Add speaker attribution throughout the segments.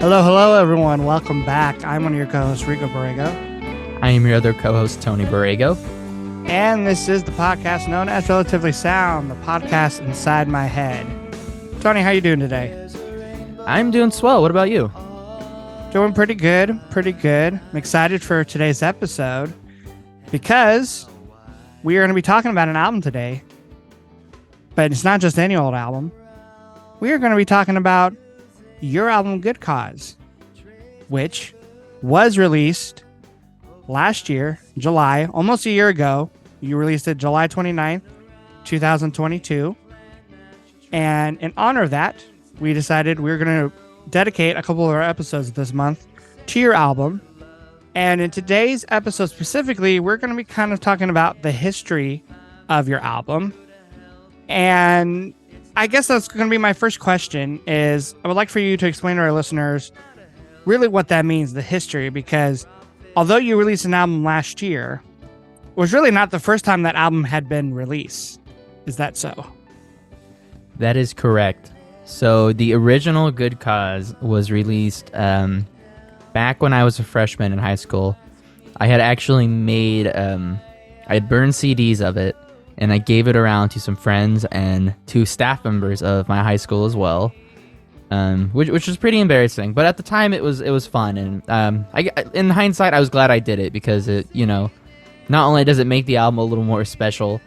Speaker 1: Hello, everyone. Welcome back. I'm one of your co-hosts, Rico Borrego.
Speaker 2: I am your other co-host, Tony Borrego.
Speaker 1: And this is the podcast known as Relatively Sound, the podcast inside my head. Tony, how you doing today?
Speaker 2: I'm doing swell. What about you?
Speaker 1: Doing pretty good. I'm excited for today's episode because we are going to be talking about an album today. But it's not just any old album. We are going to be talking about your album, Good Cause, which was released last year, July, almost a year ago. You released it July 29th, 2022. And in honor of that, we decided we were going to dedicate a couple of our episodes this month to your album. And in today's episode specifically, we're going to be kind of talking about the history of your album. And I guess that's going to be my first question is I would like for you to explain to our listeners really what that means, the history, because although you released an album last year, it was really not the first time that album had been released. Is that so?
Speaker 2: That is correct. So the original Good Cause was released back when I was a freshman in high school. I had actually made, I had burned CDs of it, and I gave it around to some friends and to staff members of my high school as well, which was pretty embarrassing. But at the time, it was fun, and in hindsight, I was glad I did it because it, not only does it make the album a little more special,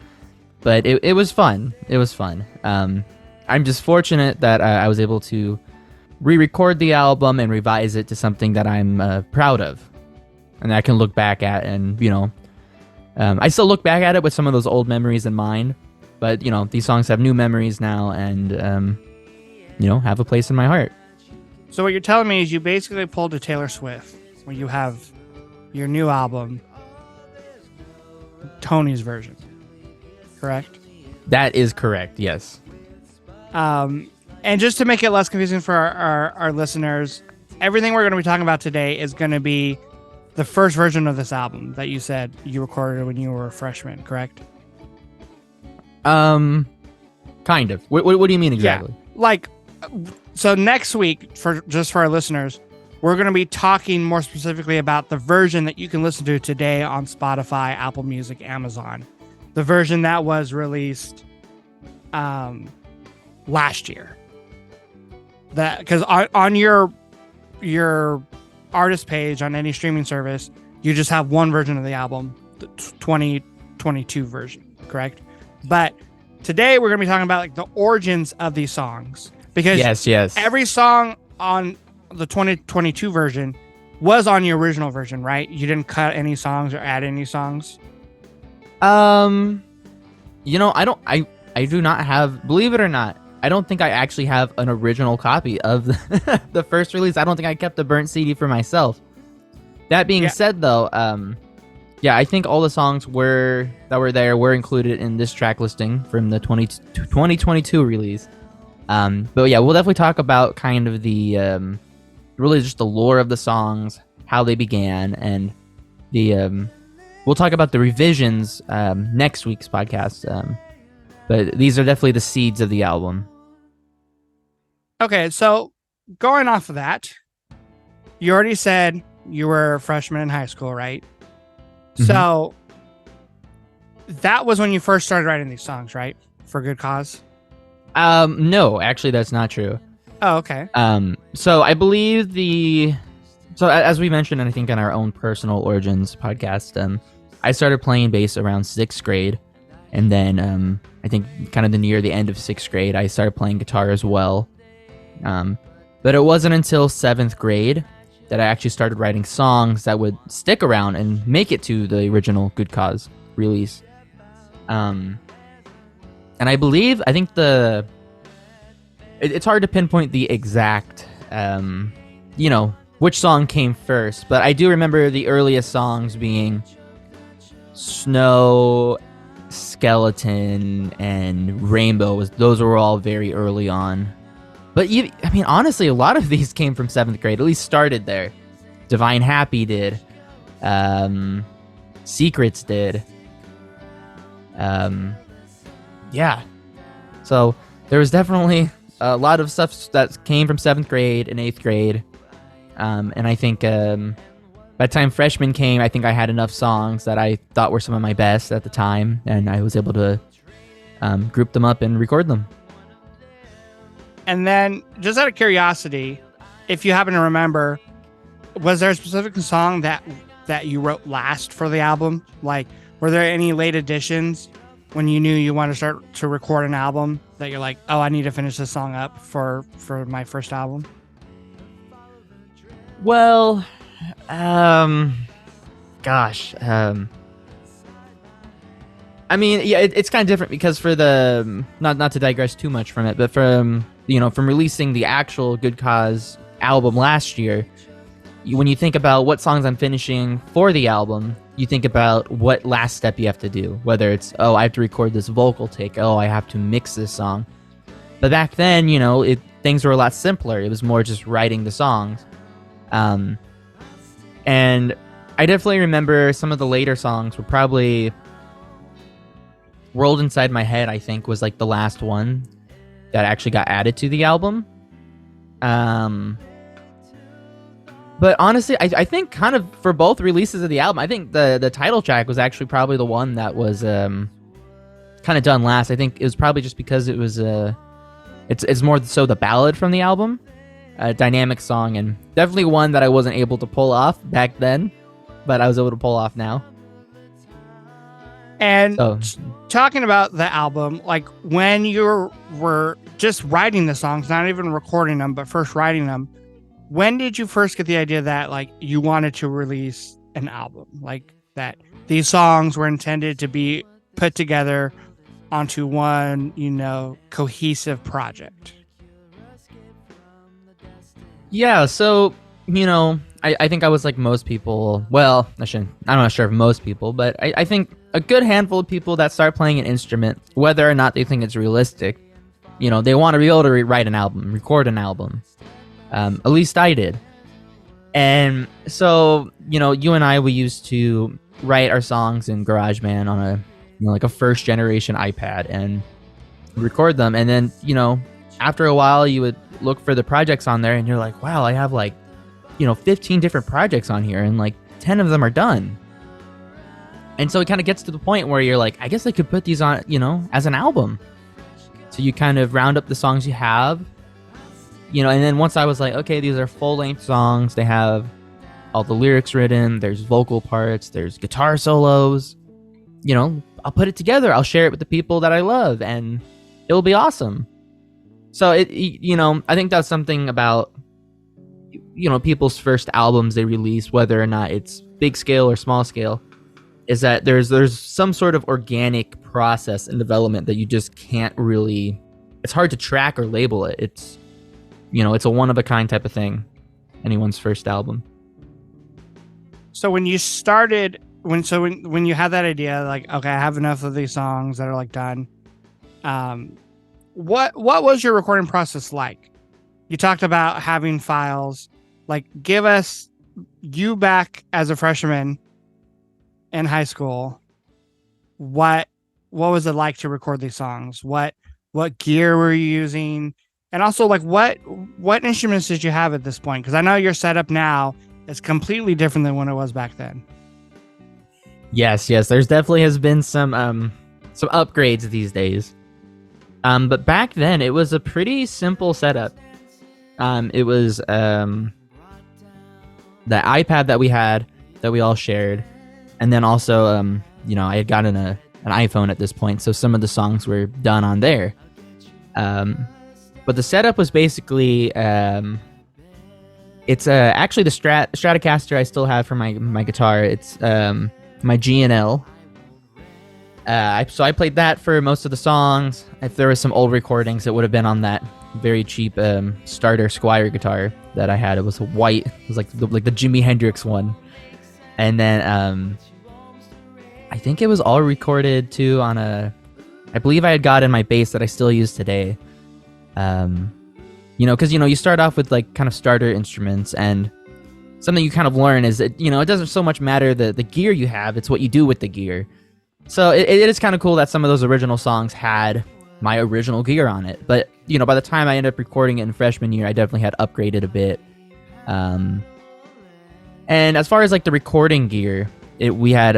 Speaker 2: but it was fun. It was fun. I'm just fortunate that I was able to re-record the album and revise it to something that I'm proud of, and I can look back at and I still look back at it with some of those old memories in mind, but, these songs have new memories now and, have a place in my heart.
Speaker 1: So what you're telling me is you basically pulled a Taylor Swift where you have your new album, Tony's version, correct?
Speaker 2: That is correct, yes.
Speaker 1: And just to make it less confusing for our listeners, everything we're going to be talking about today is going to be the first version of this album that you said you recorded when you were a freshman, correct?
Speaker 2: Kind of. What do you mean exactly?
Speaker 1: Yeah. So next week, for our listeners, we're going to be talking more specifically about the version that you can listen to today on Spotify, Apple Music, Amazon. The version that was released last year. That because on your artist page on any streaming service, you just have one version of the album, the 2022 version, correct? But today we're going to be talking about the origins of these songs, because
Speaker 2: yes,
Speaker 1: every song on the 2022 version was on your original version, right? You didn't cut any songs or add any songs.
Speaker 2: I do not have, believe it or not, I don't think I actually have an original copy of the first release. I don't think I kept a burnt CD for myself. That being said, though, I think all the songs that were there were included in this track listing from the 2022 release. But yeah, we'll definitely talk about kind of the really just the lore of the songs, how they began, and we'll talk about the revisions next week's podcast. But these are definitely the seeds of the album.
Speaker 1: Okay, so going off of that, you already said you were a freshman in high school, right? Mm-hmm. So that was when you first started writing these songs, right? For Good Cause?
Speaker 2: No, actually, that's not true.
Speaker 1: Oh, okay.
Speaker 2: So I believe so as we mentioned, and I think in our own personal origins podcast, I started playing bass around 6th grade. And then I think kind of near the end of 6th grade, I started playing guitar as well. But it wasn't until 7th grade that I actually started writing songs that would stick around and make it to the original Good Cause release. And I think it's hard to pinpoint the exact, which song came first. But I do remember the earliest songs being Snow, Skeleton, and Rainbow. Those were all very early on. But honestly, a lot of these came from 7th grade, at least started there. Divine Happy did. Secrets did. Yeah. So there was definitely a lot of stuff that came from 7th grade and 8th grade. And I think by the time freshman came, I think I had enough songs that I thought were some of my best at the time, and I was able to group them up and record them.
Speaker 1: And then, just out of curiosity, if you happen to remember, was there a specific song that you wrote last for the album? Like, were there any late additions when you knew you wanted to start to record an album that you're like, oh, I need to finish this song up for my first album?
Speaker 2: Well, I mean, yeah, it's kind of different because for the not to digress too much from it, but from releasing the actual Good Cause album last year, when you think about what songs I'm finishing for the album, you think about what last step you have to do. Whether it's, oh, I have to record this vocal take, oh, I have to mix this song. But back then, things were a lot simpler. It was more just writing the songs. And I definitely remember some of the later songs were probably World Inside My Head, I think, was like the last one that actually got added to the album. But honestly, I think kind of for both releases of the album, I think the title track was actually probably the one that was kind of done last. I think it was probably just because it was it's more so the ballad from the album, a dynamic song, and definitely one that I wasn't able to pull off back then, but I was able to pull off now.
Speaker 1: And talking about the album, like when you were just writing the songs, not even recording them, but first writing them, when did you first get the idea that like you wanted to release an album, like that these songs were intended to be put together onto one, cohesive project?
Speaker 2: Yeah, so, I think I was like most people. Well, I'm not sure if most people, but I think a good handful of people that start playing an instrument, whether or not they think it's realistic, they want to be able to write an album, record an album. At least I did. And so, you and I, we used to write our songs in GarageBand on a, like a first generation iPad and record them. And then, after a while, you would look for the projects on there and you're like, wow, I have like, 15 different projects on here and like 10 of them are done. And so it kind of gets to the point where you're like, I guess I could put these on, as an album. So you kind of round up the songs you have, and then once I was like, okay, these are full-length songs. They have all the lyrics written. There's vocal parts. There's guitar solos. I'll put it together. I'll share it with the people that I love, and it'll be awesome. So I think that's something about, people's first albums they release, whether or not it's big scale or small scale, is that there's some sort of organic process and development that you just can't really, it's hard to track or label it. It's, it's a one-of-a-kind type of thing, anyone's first album.
Speaker 1: So when you started, when you had that idea, like, okay, I have enough of these songs that are like done, what was your recording process like? You talked about having files. Like, give us you back as a freshman in high school. What was it like to record these songs? What gear were you using? And also, like, what instruments did you have at this point? Because I know your setup now is completely different than when it was back then.
Speaker 2: Yes. There's definitely has been some upgrades these days. But back then it was a pretty simple setup. It was the iPad that we had that we all shared, and then also I had gotten an iPhone at this point, so some of the songs were done on there. But the setup was basically it's actually the Stratocaster I still have for my guitar. It's my G&L. So I played that for most of the songs. If there was some old recordings, it would have been on that very cheap starter Squier guitar that I had. It was white. It was like the Jimi Hendrix one. And then I think it was all recorded too on I believe I had gotten my bass that I still use today. Because you start off with like kind of starter instruments, and something you kind of learn is that it doesn't so much matter the gear you have, it's what you do with the gear. So it is kind of cool that some of those original songs had my original gear on it. But by the time I ended up recording it in freshman year, I definitely had upgraded a bit. And as far as like the recording gear, we had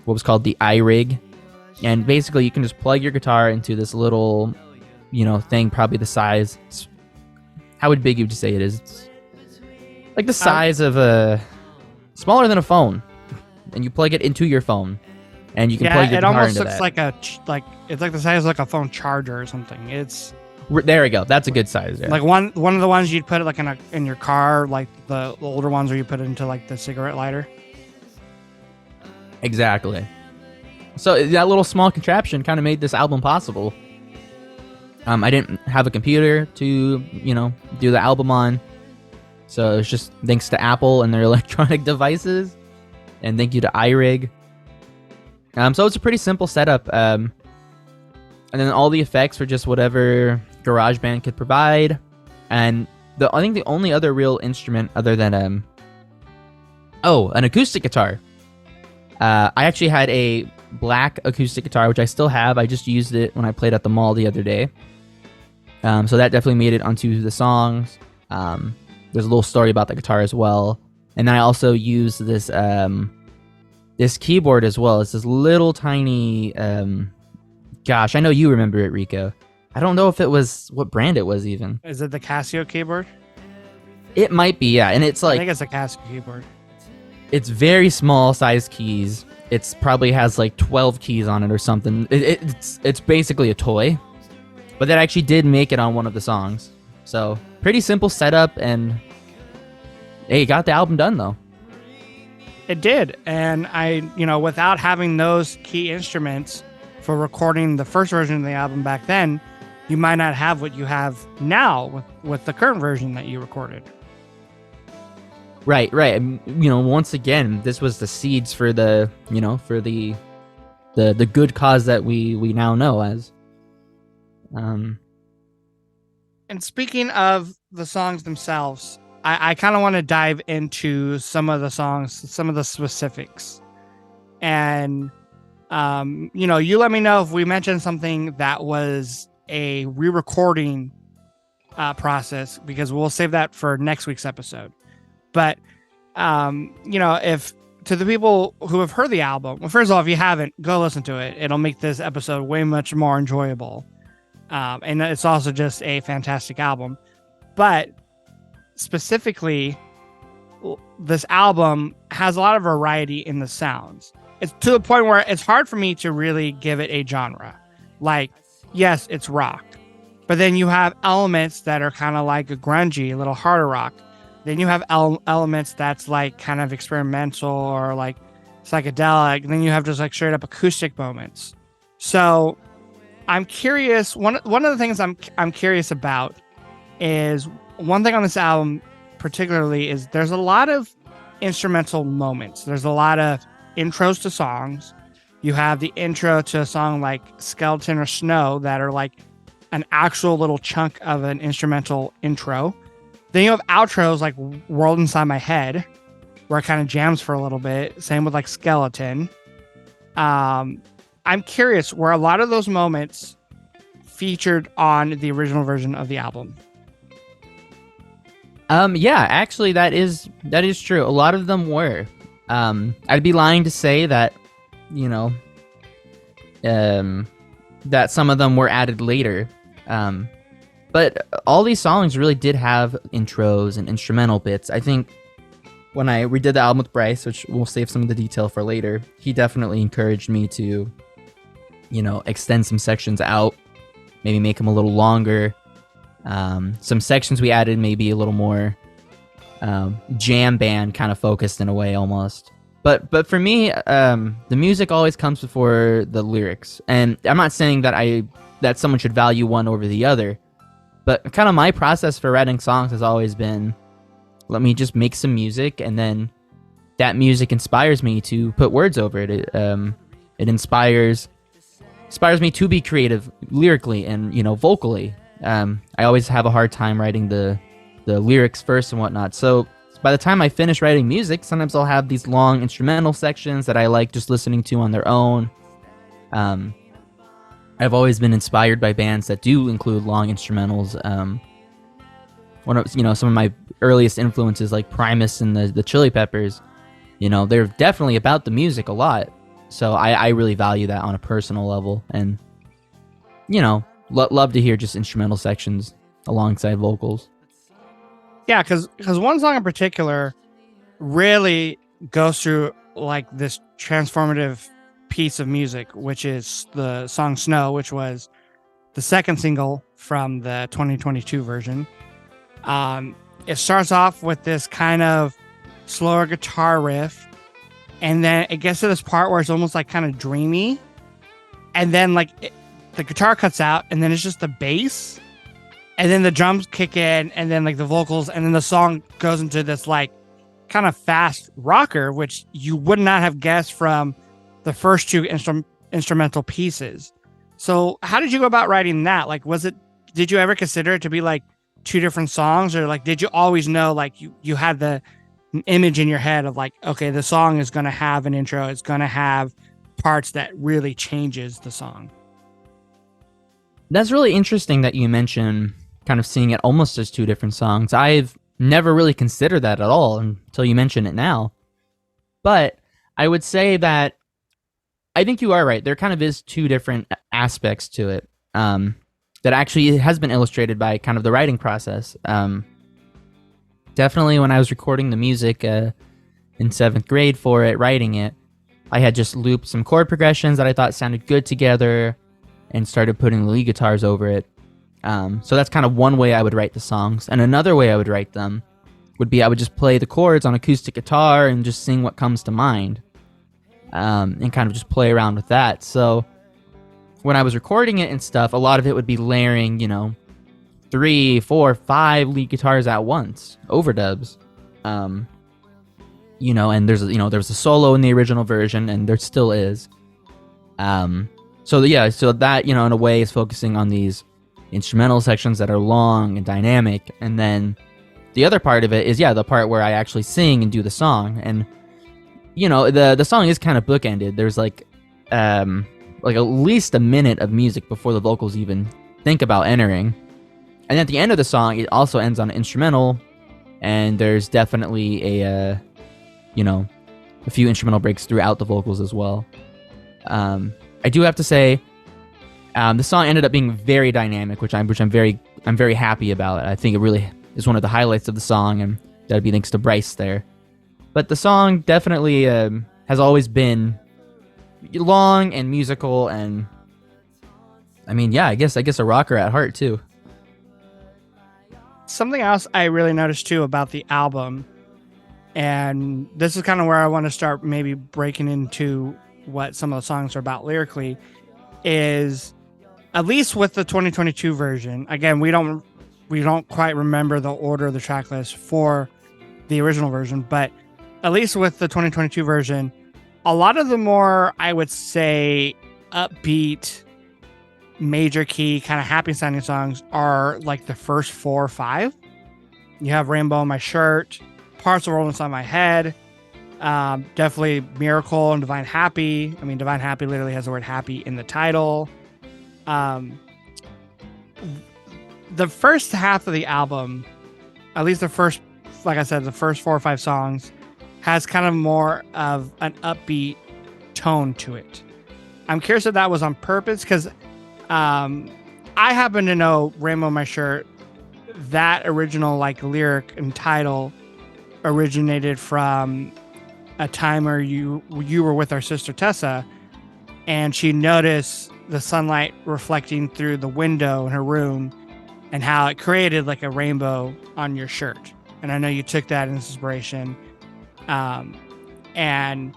Speaker 2: what was called the iRig, and basically you can just plug your guitar into this little, thing, probably the size. How big would you say it is? It's like the size of smaller than a phone, and you plug it into your phone, and you can plug your guitar into that.
Speaker 1: It almost looks like it's like the size of like a phone charger or something.
Speaker 2: There we go. That's a good size. Yeah.
Speaker 1: Like one of the ones you'd put it like in your car, like the older ones where you put it into like the cigarette lighter.
Speaker 2: Exactly. So that little small contraption kind of made this album possible. I didn't have a computer to, do the album on. So it's just thanks to Apple and their electronic devices. And thank you to iRig. So it's a pretty simple setup. And then all the effects were just whatever GarageBand could provide. And I think the only other real instrument other than an acoustic guitar. I actually had a black acoustic guitar, which I still have. I just used it when I played at the mall the other day. So that definitely made it onto the songs. There's a little story about the guitar as well. And then I also used this this keyboard as well. It's this little tiny... gosh, I know you remember it, Rico. I don't know if it was... what brand it was even.
Speaker 1: Is it the Casio keyboard?
Speaker 2: It might be, yeah. And it's like...
Speaker 1: I think it's a Casio keyboard.
Speaker 2: It's very small size keys. It's probably has like 12 keys on it or something. It's basically a toy. But that actually did make it on one of the songs. So, pretty simple setup, and hey, got the album done though.
Speaker 1: It did. And without having those key instruments for recording the first version of the album back then, you might not have what you have now with the current version that you recorded.
Speaker 2: Right. Once again, this was the seeds for the good cause that we now know as.
Speaker 1: And speaking of the songs themselves, I kind of want to dive into some of the songs, some of the specifics. And, you let me know if we mentioned something that was a re-recording process, because we'll save that for next week's episode. But, if to the people who have heard the album, well, first of all, if you haven't, go listen to it. It'll make this episode way much more enjoyable. And it's also just a fantastic album. But specifically, this album has a lot of variety in the sounds. It's to the point where it's hard for me to really give it a genre. Like, yes, it's rock. But then you have elements that are kind of like a grungy, a little harder rock. Then you have elements that's like kind of experimental or like psychedelic. And then you have just like straight up acoustic moments. So I'm curious. One of the things I'm curious about is one thing on this album particularly is there's a lot of instrumental moments. There's a lot of intros to songs. You have the intro to a song like Skeleton or Snow that are like an actual little chunk of an instrumental intro. Then you have outros like World Inside My Head, where it kind of jams for a little bit. Same with like Skeleton. I'm curious, were a lot of those moments featured on the original version of the album?
Speaker 2: Yeah, actually that is true. A lot of them were. I'd be lying to say that, that some of them were added later. But all these songs really did have intros and instrumental bits. I think when I redid the album with Bryce, which we'll save some of the detail for later, he definitely encouraged me to, extend some sections out, maybe make them a little longer. Some sections we added maybe a little more jam band kind of focused in a way almost. But for me, the music always comes before the lyrics. And I'm not saying that someone should value one over the other. But kind of my process for writing songs has always been, let me just make some music, and then that music inspires me to put words over it. It inspires me to be creative lyrically and vocally. I always have a hard time writing the lyrics first and whatnot. So by the time I finish writing music, sometimes I'll have these long instrumental sections that I like just listening to on their own. I've always been inspired by bands that do include long instrumentals. Some of my earliest influences like Primus and the Chili Peppers, you know, they're definitely about the music a lot. So I really value that on a personal level, and you know, love to hear just instrumental sections alongside vocals.
Speaker 1: Yeah, because one song in particular really goes through like this transformative piece of music, which is the song Snow, which was the second single from the 2022 version. It starts off with this kind of slower guitar riff, and then it gets to this part where it's almost like kind of dreamy, and then like the guitar cuts out, and then it's just the bass, and then the drums kick in, and then like the vocals, and then the song goes into this like kind of fast rocker, which you would not have guessed from the first two instrumental pieces. So how did you go about writing that? Like, did you ever consider it to be like two different songs, or like, did you always know, like you had the image in your head of like, okay, the song is going to have an intro, it's going to have parts that really changes the song?
Speaker 2: That's really interesting that you mention kind of seeing it almost as two different songs. I've never really considered that at all until you mention it now. But I would say that I think you are right. There kind of is two different aspects to it that actually has been illustrated by kind of the writing process. Definitely when I was recording the music in 7th grade for it, writing it, I had just looped some chord progressions that I thought sounded good together and started putting the lead guitars over it. So that's kind of one way I would write the songs. And another way I would write them would be I would just play the chords on acoustic guitar and just sing what comes to mind, and kind of just play around with that. So when I was recording it and stuff, a lot of it would be layering, 3, 4, 5 lead guitars at once, overdubs. And there's there was a solo in the original version, and there still is. So that, in a way is focusing on these instrumental sections that are long and dynamic, and then the other part of it is the part where I actually sing and do the song. And the song is kind of bookended. There's like at least a minute of music before the vocals even think about entering, and at the end of the song it also ends on an instrumental, and there's definitely a few instrumental breaks throughout the vocals as well. I do have to say, the song ended up being very dynamic, which I'm very happy about. I think it really is one of the highlights of the song, and that'd be thanks to Bryce there. But the song definitely has always been long and musical, and I guess a rocker at heart too.
Speaker 1: Something else I really noticed too about the album, and this is kind of where I want to start maybe breaking into what some of the songs are about lyrically, is at least with the 2022 version. Again, we don't quite remember the order of the track list for the original version, but at least with the 2022 version, a lot of the more, I would say, upbeat, major key, kind of happy sounding songs are like the first 4 or 5. You have Rainbow on My Shirt, Parts of Roll Inside My Head, definitely Miracle and Divine Happy. Divine Happy literally has the word happy in the title. The first half of the album, at least the first 4 or 5 songs, has kind of more of an upbeat tone to it. I'm curious if that was on purpose, because I happen to know Rainbow on My Shirt, that original lyric and title originated from a time where you were with our sister Tessa, and she noticed the sunlight reflecting through the window in her room and how it created like a rainbow on your shirt. And I know you took that as inspiration. And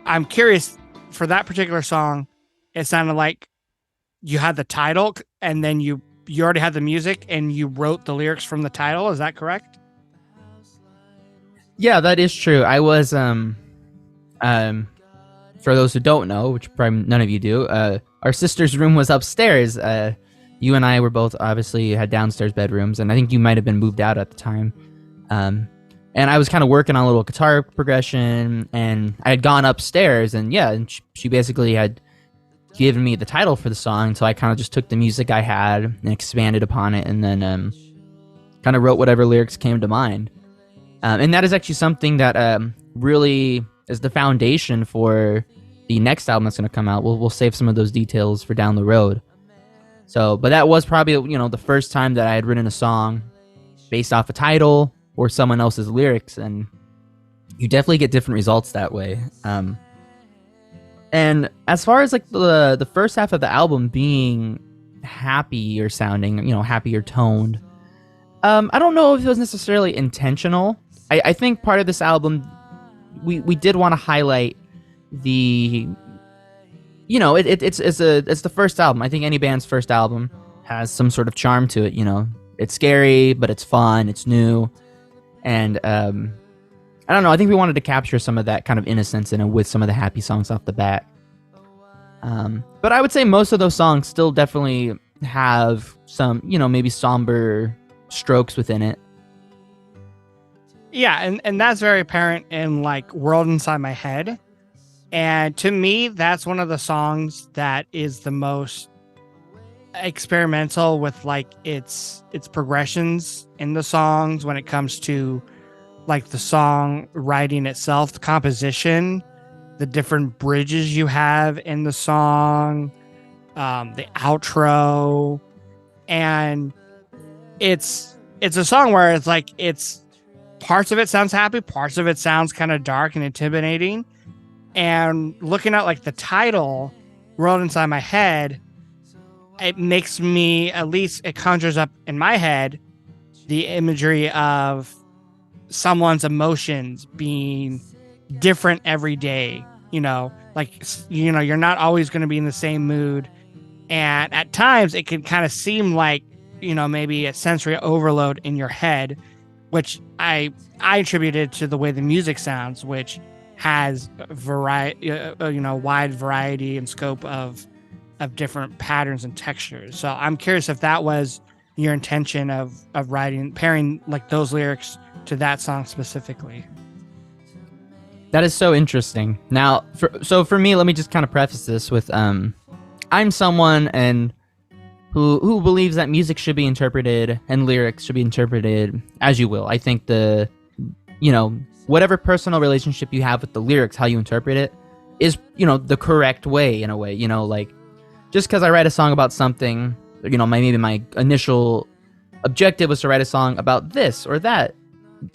Speaker 1: I'm curious, for that particular song, it sounded like you had the title and then you already had the music and you wrote the lyrics from the title. Is that correct?
Speaker 2: Yeah, that is true. I was, for those who don't know, which probably none of you do, our sister's room was upstairs. You and I were both obviously had downstairs bedrooms, and I think you might have been moved out at the time. And I was kind of working on a little guitar progression, and I had gone upstairs, and she basically had given me the title for the song, so I kind of just took the music I had and expanded upon it, and then kind of wrote whatever lyrics came to mind. And that is actually something that really is the foundation for the next album that's going to come out. We'll save some of those details for down the road. So, but that was probably, the first time that I had written a song based off a title or someone else's lyrics, and you definitely get different results that way. And as far as like the first half of the album being happier sounding, happier toned, I don't know if it was necessarily intentional. I think part of this album, we did want to highlight the, it's the first album. I think any band's first album has some sort of charm to it. It's scary, but it's fun, it's new, and I don't know. I think we wanted to capture some of that kind of innocence in it with some of the happy songs off the bat. But I would say most of those songs still definitely have some, maybe somber strokes within it.
Speaker 1: Yeah, and that's very apparent in like World Inside My Head. And to me, that's one of the songs that is the most experimental with like its progressions in the songs when it comes to like the song writing itself, the composition, the different bridges you have in the song, the outro, and it's a song where it's like it's parts of it sounds happy, parts of it sounds kind of dark and intimidating. And looking at like the title, World Inside My Head, it makes me, at least it conjures up in my head the imagery of someone's emotions being different every day. Like, you're not always going to be in the same mood. And at times it can kind of seem like, maybe a sensory overload in your head, which I attributed to the way the music sounds, which has wide variety and scope of different patterns and textures. So I'm curious if that was your intention of pairing like those lyrics to that song specifically.
Speaker 2: That is so interesting. Now, for me, let me just kind of preface this with, I'm someone who believes that music should be interpreted and lyrics should be interpreted as you will. I think whatever personal relationship you have with the lyrics, how you interpret it is, the correct way in a way, like just because I write a song about something, maybe my initial objective was to write a song about this or that.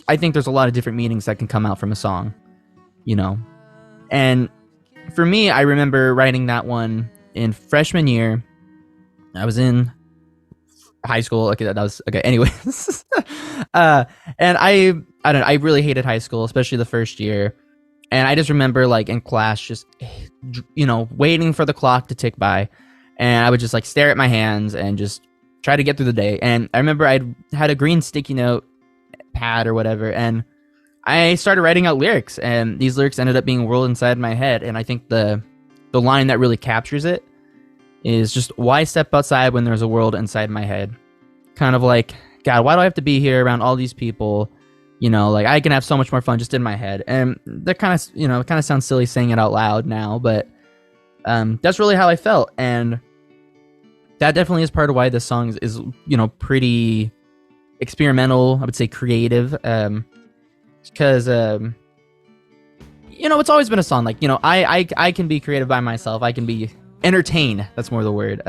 Speaker 2: I think there's a lot of different meanings that can come out from a song, and for me, I remember writing that one in freshman year. I was in high school. Okay, that was okay. Anyways, and I really hated high school, especially the first year. And I just remember like in class, just, waiting for the clock to tick by. And I would just like stare at my hands and just try to get through the day. And I remember I had a green sticky note pad or whatever. And I started writing out lyrics, and these lyrics ended up being World Inside My Head. And I think the line that really captures it is just, why step outside when there's a world inside my head? Kind of like, God, why do I have to be here around all these people? Like I can have so much more fun just in my head. And that kind of, it kind of sounds silly saying it out loud now, but that's really how I felt. And that definitely is part of why this song is pretty experimental, I would say creative. Because, it's always been a song like, I can be creative by myself. I can be entertained. That's more the word.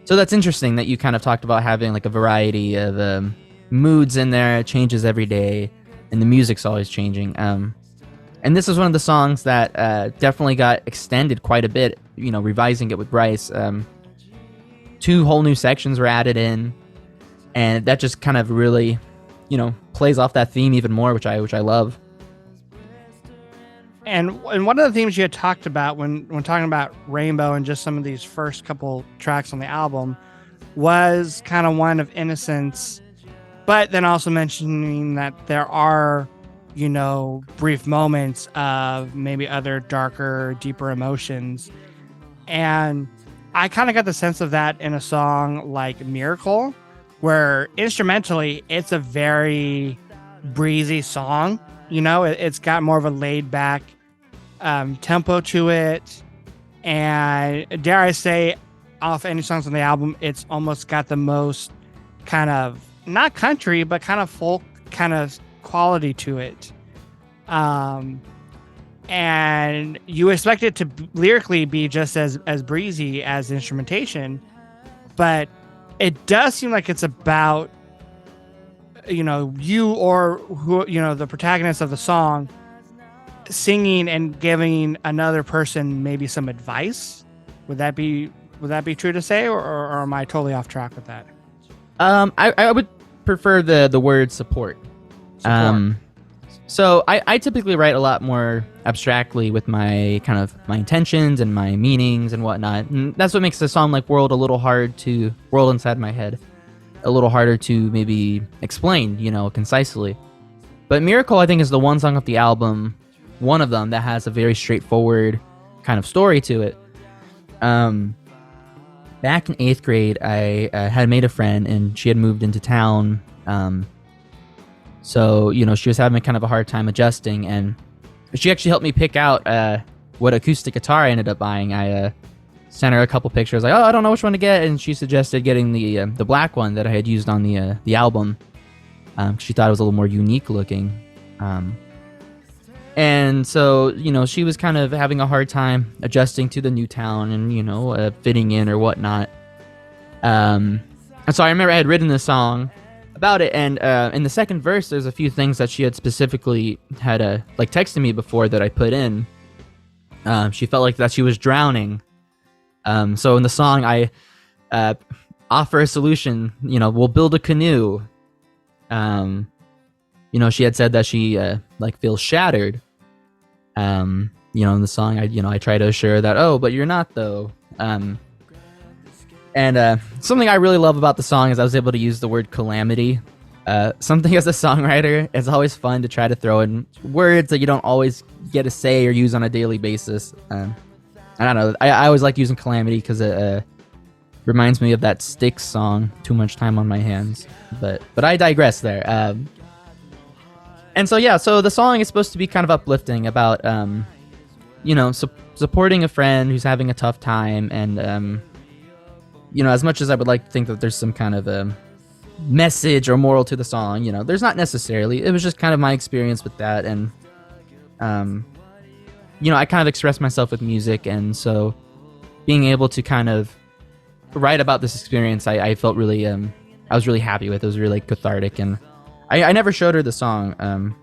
Speaker 2: So that's interesting that you kind of talked about having like a variety of moods in there. It changes every day, and the music's always changing. And this is one of the songs that definitely got extended quite a bit, revising it with Bryce. 2 whole new sections were added in, and that just kind of really, plays off that theme even more, which I love.
Speaker 1: And one of the themes you had talked about when talking about Rainbow and just some of these first couple tracks on the album was kind of one of innocence, but then also mentioning that there are, brief moments of maybe other darker, deeper emotions. And I kind of got the sense of that in a song like Miracle, where instrumentally it's a very breezy song. It's got more of a laid back tempo to it, and dare I say, off any songs on the album, it's almost got the most kind of not country, but kind of folk kind of quality to it. And you expect it to lyrically be just as breezy as the instrumentation, but it does seem like it's about, you or who, the protagonist of the song singing and giving another person maybe some advice. Would that be true to say, or am I totally off track with that?
Speaker 2: I would prefer the word support. So I typically write a lot more abstractly with my kind of my intentions and my meanings and whatnot. And that's what makes the song like World World Inside My Head a little harder to maybe explain, concisely. But Miracle, I think, is the one song of the album, one of them, that has a very straightforward kind of story to it. Back in 8th grade, I had made a friend, and she had moved into town. So, she was having kind of a hard time adjusting, and she actually helped me pick out what acoustic guitar I ended up buying. I sent her a couple pictures, like, I don't know which one to get, and she suggested getting the black one that I had used on the album. She thought it was a little more unique looking. And so, she was kind of having a hard time adjusting to the new town and, fitting in or whatnot. And so I remember I had written this song about it, and in the second verse, there's a few things that she had specifically had texted me before that I put in. She felt like that she was drowning. So in the song, I offer a solution. We'll build a canoe. She had said that she feels shattered. In the song, I try to assure that, but you're not though. And something I really love about the song is I was able to use the word calamity. Something as a songwriter, it's always fun to try to throw in words that you don't always get to say or use on a daily basis. I don't know. I always like using calamity because it reminds me of that Styx song, Too Much Time on My Hands. But I digress there. And so the song is supposed to be kind of uplifting about, supporting a friend who's having a tough time. And, as much as I would like to think that there's some kind of message or moral to the song, there's not necessarily. It was just kind of my experience with that. And, I kind of express myself with music. And so being able to kind of write about this experience, I felt really, I was really happy with. It was really cathartic. And I never showed her the song,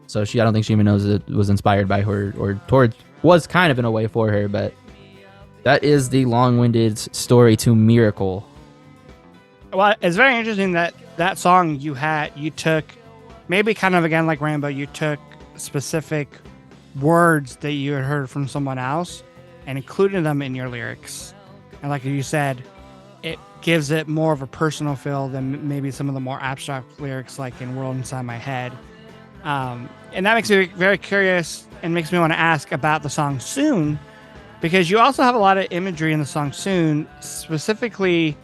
Speaker 2: so I don't think she even knows it was inspired by her or was kind of in a way for her, but that is the long-winded story to Miracle.
Speaker 1: Well, it's very interesting that song you took, maybe kind of again like Rainbow, you took specific words that you had heard from someone else and included them in your lyrics. And like you said, it gives it more of a personal feel than maybe some of the more abstract lyrics like in World Inside My Head. And that makes me very curious and makes me want to ask about the song Soon, because you also have a lot of imagery in the song Soon. Specifically,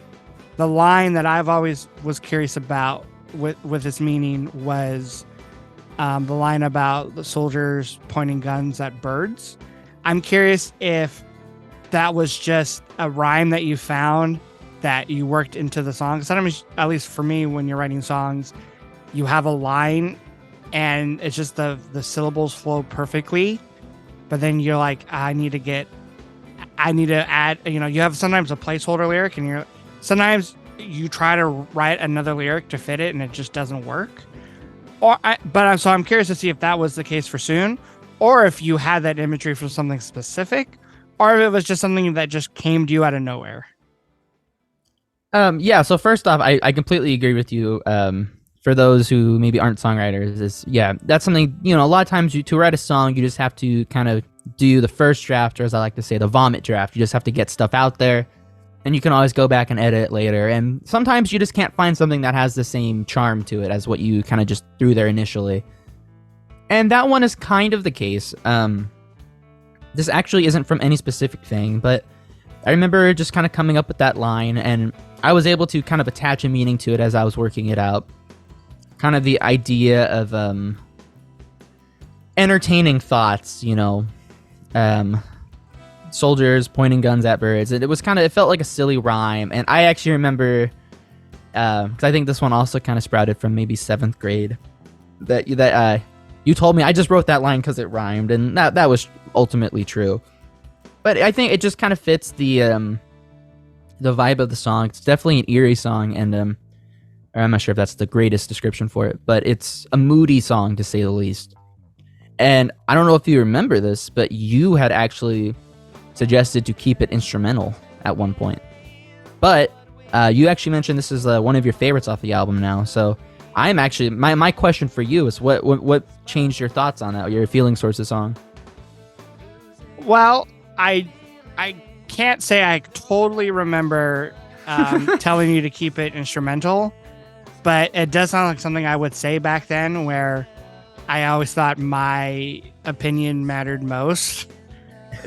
Speaker 1: the line that I've always was curious about with its meaning was the line about the soldiers pointing guns at birds. I'm curious if that was just a rhyme that you found that you worked into the song. Sometimes, at least for me, when you're writing songs, you have a line and it's just the syllables flow perfectly, but then you're like, I need to add, you have sometimes a placeholder lyric, and sometimes you try to write another lyric to fit it and it just doesn't work. So I'm curious to see if that was the case for Soon, or if you had that imagery for something specific, or if it was just something that just came to you out of nowhere.
Speaker 2: So first off, I completely agree with you. For those who maybe aren't songwriters, that's something, a lot of times to write a song, you just have to kind of do the first draft, or as I like to say, the vomit draft. You just have to get stuff out there, and you can always go back and edit it later. And sometimes you just can't find something that has the same charm to it as what you kind of just threw there initially. And that one is kind of the case. This actually isn't from any specific thing, but I remember just kind of coming up with that line, and I was able to kind of attach a meaning to it as I was working it out. Kind of the idea of entertaining thoughts, soldiers pointing guns at birds. It felt like a silly rhyme, and I actually remember because I think this one also kind of sprouted from maybe 7th grade. That you told me I just wrote that line because it rhymed, and that was ultimately true. But I think it just kind of fits the vibe of the song. It's definitely an eerie song, and I'm not sure if that's the greatest description for it, but it's a moody song to say the least. And I don't know if you remember this, but you had actually suggested to keep it instrumental at one point. But you actually mentioned this is one of your favorites off the album now. So I'm actually my question for you is what changed your thoughts on that, or your feelings towards the song?
Speaker 1: Well, I can't say I totally remember telling you to keep it instrumental, but it does sound like something I would say back then, where I always thought my opinion mattered most.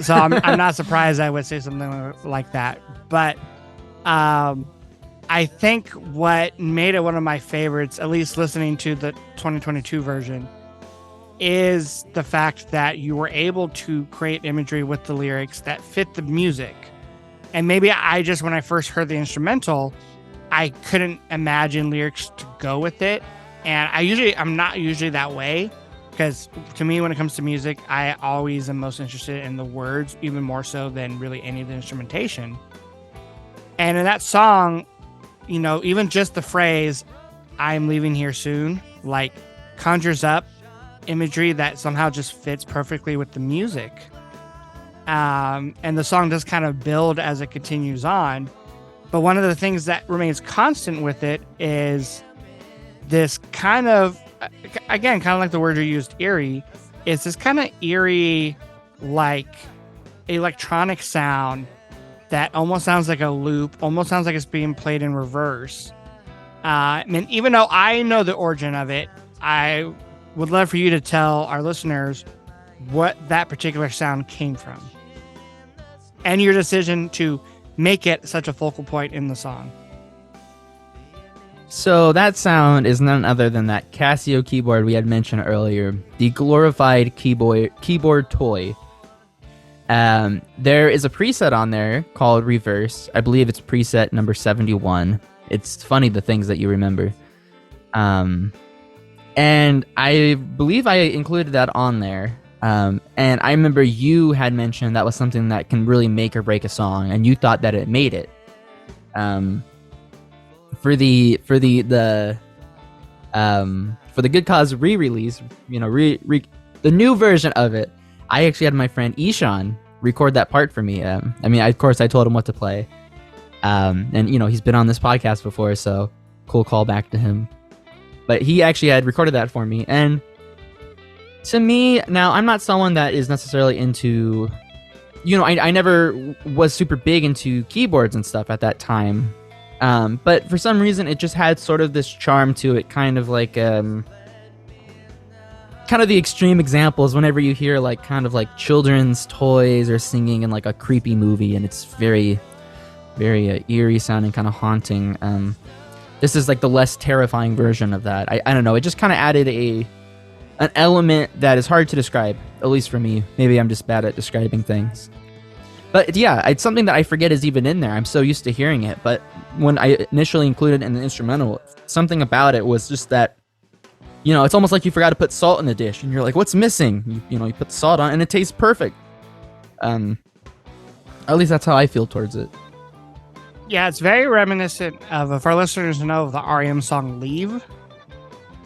Speaker 1: So I'm not surprised I would say something like that. But I think what made it one of my favorites, at least listening to the 2022 version, is the fact that you were able to create imagery with the lyrics that fit the music. And maybe when I first heard the instrumental, I couldn't imagine lyrics to go with it. And I'm not usually that way, because to me, when it comes to music, I always am most interested in the words, even more so than really any of the instrumentation. And in that song, even just the phrase, "I'm leaving here soon," like conjures up imagery that somehow just fits perfectly with the music. And the song does kind of build as it continues on. But one of the things that remains constant with it is this kind of, again, kind of like the word you used, eerie. It's this kind of eerie, like electronic sound that almost sounds like a loop, almost sounds like it's being played in reverse. And even though I know the origin of it, I would love for you to tell our listeners what that particular sound came from and your decision to make it such a focal point in the song.
Speaker 2: So that sound is none other than that Casio keyboard we had mentioned earlier, the glorified keyboard toy. There is a preset on there called Reverse. I believe it's preset number 71. It's funny the things that you remember. And I believe I included that on there. And I remember you had mentioned that was something that can really make or break a song, and you thought that it made it. For the Good Cause re-release, the new version of it, I actually had my friend Ishan record that part for me. Of course, I told him what to play. And he's been on this podcast before, so cool call back to him. But he actually had recorded that for me, and to me, now I'm not someone that is necessarily into, I never was super big into keyboards and stuff at that time. But for some reason, it just had sort of this charm to it, kind of like, kind of the extreme examples whenever you hear kind of like children's toys or singing in like a creepy movie, and it's very, very eerie sounding, kind of haunting. This is like the less terrifying version of that. I don't know. It just kind of added an element that is hard to describe, at least for me. Maybe I'm just bad at describing things. But yeah, it's something that I forget is even in there. I'm so used to hearing it. But when I initially included it in the instrumental, something about it was just that, it's almost like you forgot to put salt in the dish. And you're like, what's missing? You put the salt on and it tastes perfect. At least that's how I feel towards it.
Speaker 1: Yeah, it's very reminiscent of, if our listeners know, of the REM song Leave.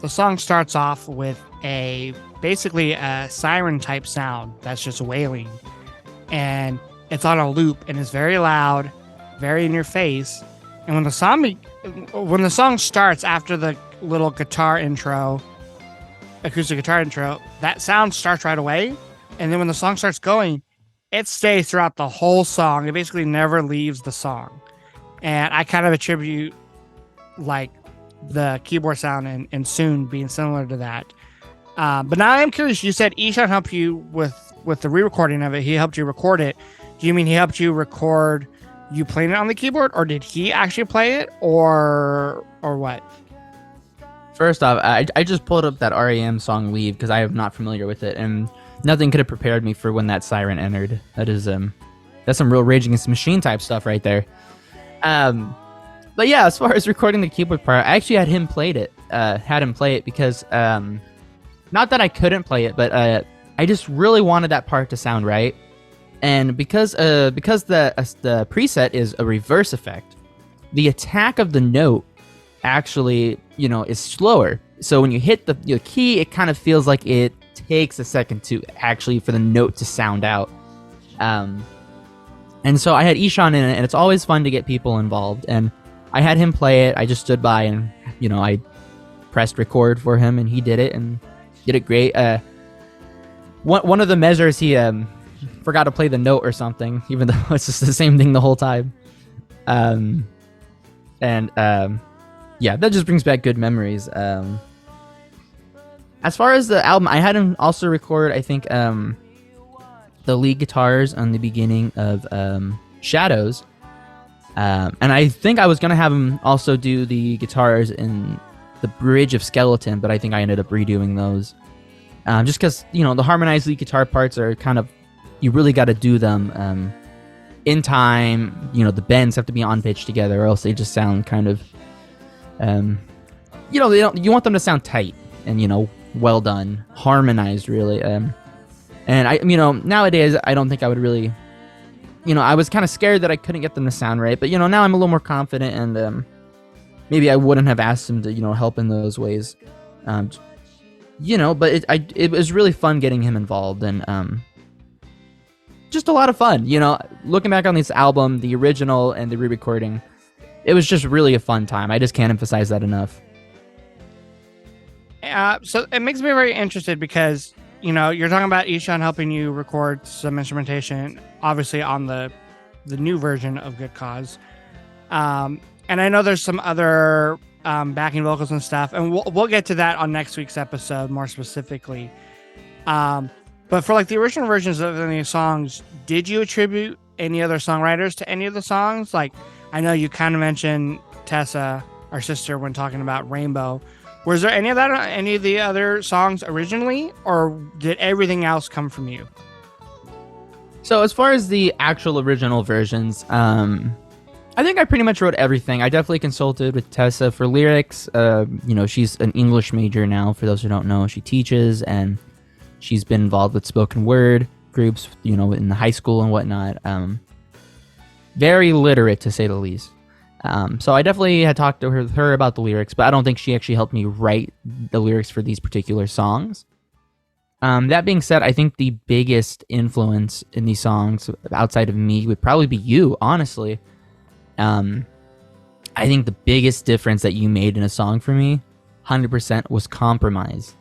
Speaker 1: The song starts off with basically a siren type sound that's just wailing. And it's on a loop and it's very loud, very in your face. And when the song starts after the little guitar intro, acoustic guitar intro, that sound starts right away. And then when the song starts going, it stays throughout the whole song. It basically never leaves the song. And I kind of attribute like the keyboard sound and Soon being similar to that. But now I'm curious, you said Ishan helped you with the re-recording of it. He helped you record it. Do you mean he helped you record you playing it on the keyboard, or did he actually play it, or what?
Speaker 2: First off, I just pulled up that REM song Leave because I am not familiar with it, and nothing could have prepared me for when that siren entered. That's some real Rage Against the Machine type stuff right there. But yeah, as far as recording the keyboard part, I actually had him play it because not that I couldn't play it, but I just really wanted that part to sound right. And because the preset is a reverse effect, the attack of the note actually, is slower. So when you hit the key, it kind of feels like it takes a second to actually for the note to sound out. And so I had Ishan in it, and it's always fun to get people involved. And I had him play it. I just stood by and, I pressed record for him, and he did it and did it great. One of the measures, he forgot to play the note or something, even though it's just the same thing the whole time. Yeah, that just brings back good memories. As far as the album, I had him also record, I think, the lead guitars on the beginning of Shadows. And I think I was going to have him also do the guitars in the bridge of Skeleton, but I think I ended up redoing those. Just because, the harmonized lead guitar parts are kind of, you really got to do them in time. The bends have to be on pitch together, or else they just sound kind of, you want them to sound tight and, well done, harmonized, really. And I, nowadays, I don't think I would really, I was kind of scared that I couldn't get them to sound right, but, now I'm a little more confident, and maybe I wouldn't have asked him to, help in those ways. But it was really fun getting him involved, and just a lot of fun. Looking back on this album, the original and the re-recording, it was just really a fun time. I just can't emphasize that enough.
Speaker 1: So it makes me very interested because, you're talking about Ishan helping you record some instrumentation, obviously on the new version of Good Cause. And I know there's some other backing vocals and stuff, and we'll get to that on next week's episode more specifically. But for like the original versions of any songs, did you attribute any other songwriters to any of the songs? Like, I know you kind of mentioned Tessa, our sister, when talking about Rainbow. Was there any of that on any of the other songs originally, or did everything else come from you?
Speaker 2: So as far as the actual original versions, I think I pretty much wrote everything. I definitely consulted with Tessa for lyrics. She's an English major now, for those who don't know. She teaches, and she's been involved with spoken word groups, in the high school and whatnot. Very literate, to say the least. So I definitely had talked to her about the lyrics, but I don't think she actually helped me write the lyrics for these particular songs. That being said, I think the biggest influence in these songs outside of me would probably be you, honestly. I think the biggest difference that you made in a song for me, 100%, was Compromise.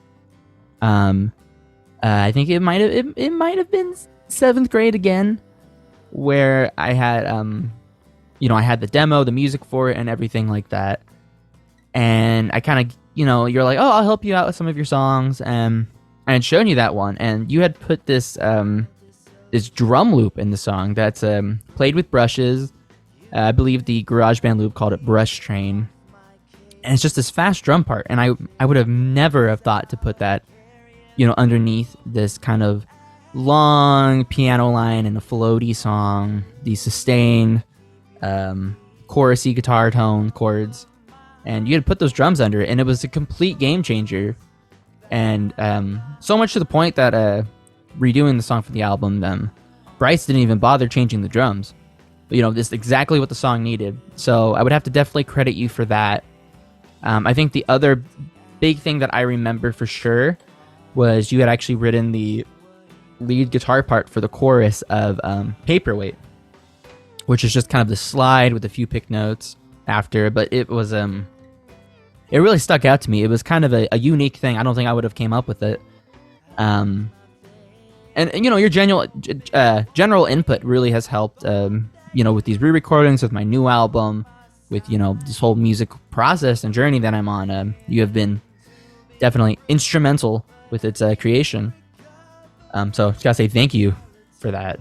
Speaker 2: I think it might have been 7th grade again, where I had I had the demo, the music for it, and everything like that. And I kind of, you're like, oh, I'll help you out with some of your songs, and I had shown you that one, and you had put this this drum loop in the song that's played with brushes. I believe the GarageBand loop called it Brush Train, and it's just this fast drum part. And I would have never have thought to put that, underneath this kind of long piano line in a floaty song, these sustained chorusy guitar tone chords, and you had put those drums under it, and it was a complete game changer. And so much to the point that redoing the song for the album, Bryce didn't even bother changing the drums. This is exactly what the song needed. So I would have to definitely credit you for that. I think the other big thing that I remember for sure was you had actually written the lead guitar part for the chorus of Paperweight, which is just kind of the slide with a few pick notes after, but it was it really stuck out to me. It was kind of a unique thing. I don't think I would have came up with it. And your general input really has helped, with these re-recordings, with my new album, with, this whole music process and journey that I'm on. You have been definitely instrumental with its creation. So just gotta say thank you for that.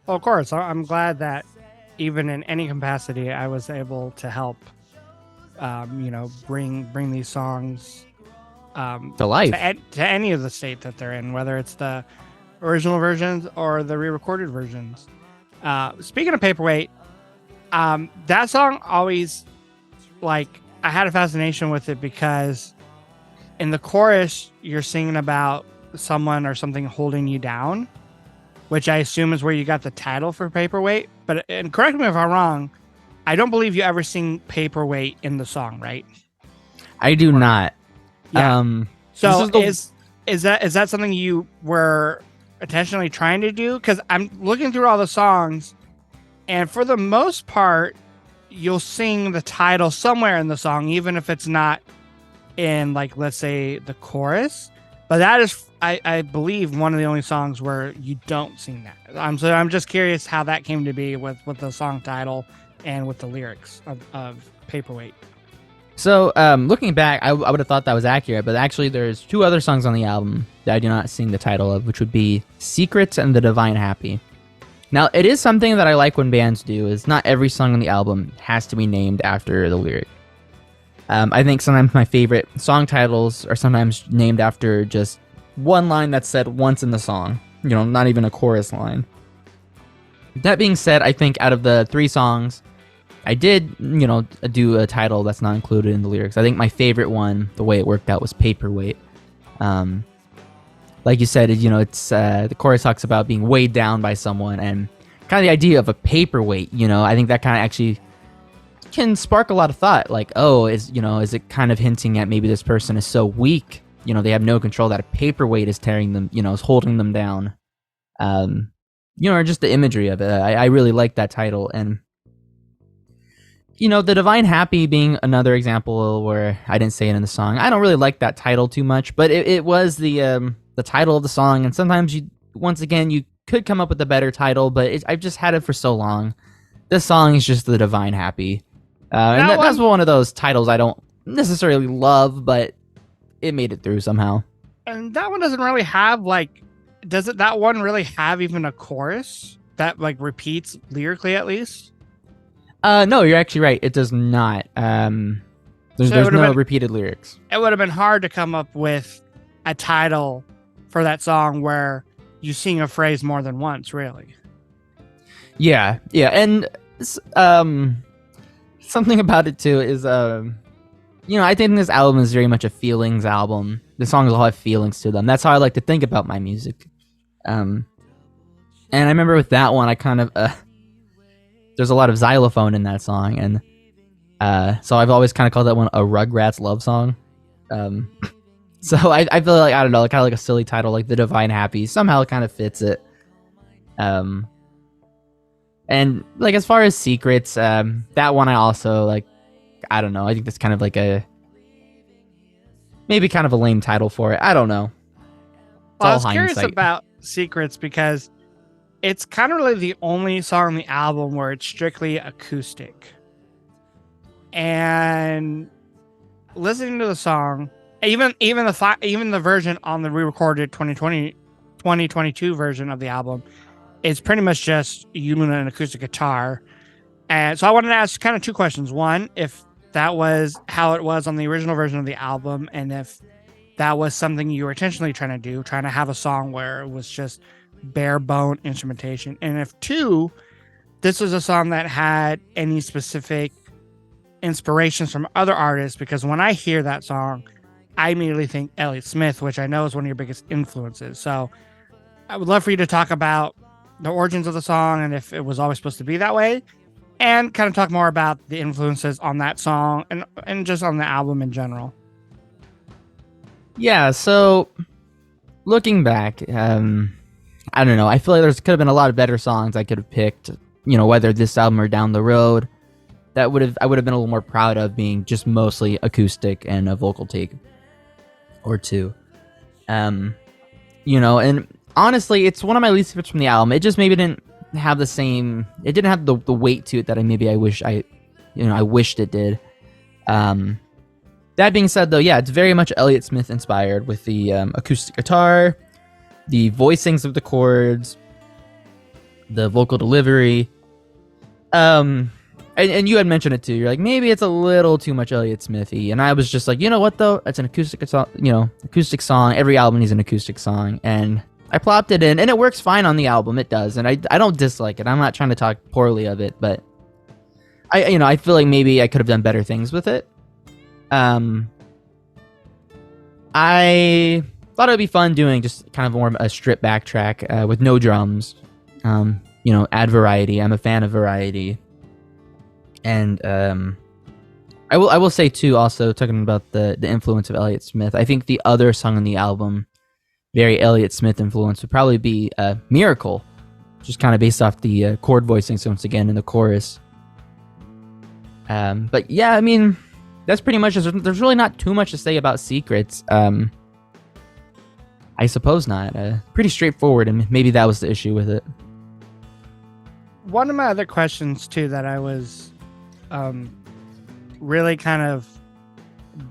Speaker 1: Well, of course, I'm glad that even in any capacity, I was able to help, bring these songs
Speaker 2: to life,
Speaker 1: to any of the state that they're in, whether it's the original versions or the re-recorded versions. Speaking of Paperweight, That song always, like, I had a fascination with it because in the chorus, you're singing about someone or something holding you down, which I assume is where you got the title for Paperweight. But, and correct me if I'm wrong, I don't believe you ever sing Paperweight in the song, right?
Speaker 2: I do not.
Speaker 1: Yeah. So is that something you were intentionally trying to do? Because I'm looking through all the songs, and for the most part, you'll sing the title somewhere in the song, even if it's not in, like, let's say the chorus. But that is, I believe, one of the only songs where you don't sing that. So I'm just curious how that came to be with the song title and with the lyrics of Paperweight.
Speaker 2: So, looking back, I would have thought that was accurate, but actually there's 2 other songs on the album that I do not sing the title of, which would be Secrets and The Divine Happy. Now, it is something that I like when bands do, is not every song on the album has to be named after the lyric. I think sometimes my favorite song titles are sometimes named after just one line that's said once in the song, not even a chorus line. That being said, I think out of the 3 songs, I did, do a title that's not included in the lyrics. I think my favorite one, the way it worked out, was Paperweight. Like you said, it's the chorus talks about being weighed down by someone, and kind of the idea of a paperweight. I think that kind of actually can spark a lot of thought. Like, oh, is it kind of hinting at maybe this person is so weak, they have no control, that a paperweight is tearing them, is holding them down. Or just the imagery of it. I really like that title. And The Divine Happy being another example where I didn't say it in the song. I don't really like that title too much, but it was the title of the song, and sometimes you could come up with a better title, but I've just had it for so long. This song is just The Divine Happy. And that's one of those titles I don't necessarily love, but it made it through somehow.
Speaker 1: And that one doesn't really have, that one really have even a chorus that, repeats lyrically at least?
Speaker 2: No, you're actually right. It does not. There's no repeated lyrics. It
Speaker 1: would have been hard to come up with a title for that song where you sing a phrase more than once, really.
Speaker 2: Yeah. And something about it too is, I think this album is very much a feelings album. The songs all have feelings to them. That's how I like to think about my music. And I remember with that one, I kind of, there's a lot of xylophone in that song, and so I've always kind of called that one a Rugrats love song. So I feel like, I don't know, kind of like a silly title, like The Divine Happy, somehow it kind of fits it. And as far as Secrets, that one I also I don't know, I think that's kind of maybe kind of a lame title for it. I don't know.
Speaker 1: Well, I was curious about Secrets because it's kind of really the only song on the album where it's strictly acoustic. And listening to the song, even the version on the re-recorded 2022 version of the album, is pretty much just you and an acoustic guitar. And so I wanted to ask kind of 2 questions. One, if that was how it was on the original version of the album, and if that was something you were intentionally trying to have a song where it was just bare bone instrumentation. And if 2, this was a song that had any specific inspirations from other artists, because when I hear that song, I immediately think Elliott Smith, which I know is one of your biggest influences. So I would love for you to talk about the origins of the song and if it was always supposed to be that way, and kind of talk more about the influences on that song and just on the album in general.
Speaker 2: Yeah, so looking back, I don't know. I feel like there could have been a lot of better songs I could have picked, whether this album or down the road, I would have been a little more proud of being just mostly acoustic and a vocal take or 2. And honestly, it's one of my least favorites from the album. It just maybe didn't have the weight to it that I wished it did. That being said, though, yeah, it's very much Elliott Smith inspired with the acoustic guitar, the voicings of the chords, the vocal delivery. And you had mentioned it too. You're like, maybe it's a little too much Elliott Smithy, and I was just like, you know what though? It's an acoustic song. Every album needs an acoustic song, and I plopped it in, and it works fine on the album. It does, and I don't dislike it. I'm not trying to talk poorly of it, but I feel like maybe I could have done better things with it. I thought it would be fun doing just kind of more of a stripped back track with no drums. Add variety. I'm a fan of variety. And I will say too, also talking about the influence of Elliott Smith, I think the other song on the album, very Elliott Smith influence, would probably be Miracle, just kind of based off the chord voicings once again in the chorus. But yeah, I mean, that's pretty much it. There's really not too much to say about Secrets. I suppose not. Pretty straightforward, and maybe that was the issue with it.
Speaker 1: One of my other questions too that I was really kind of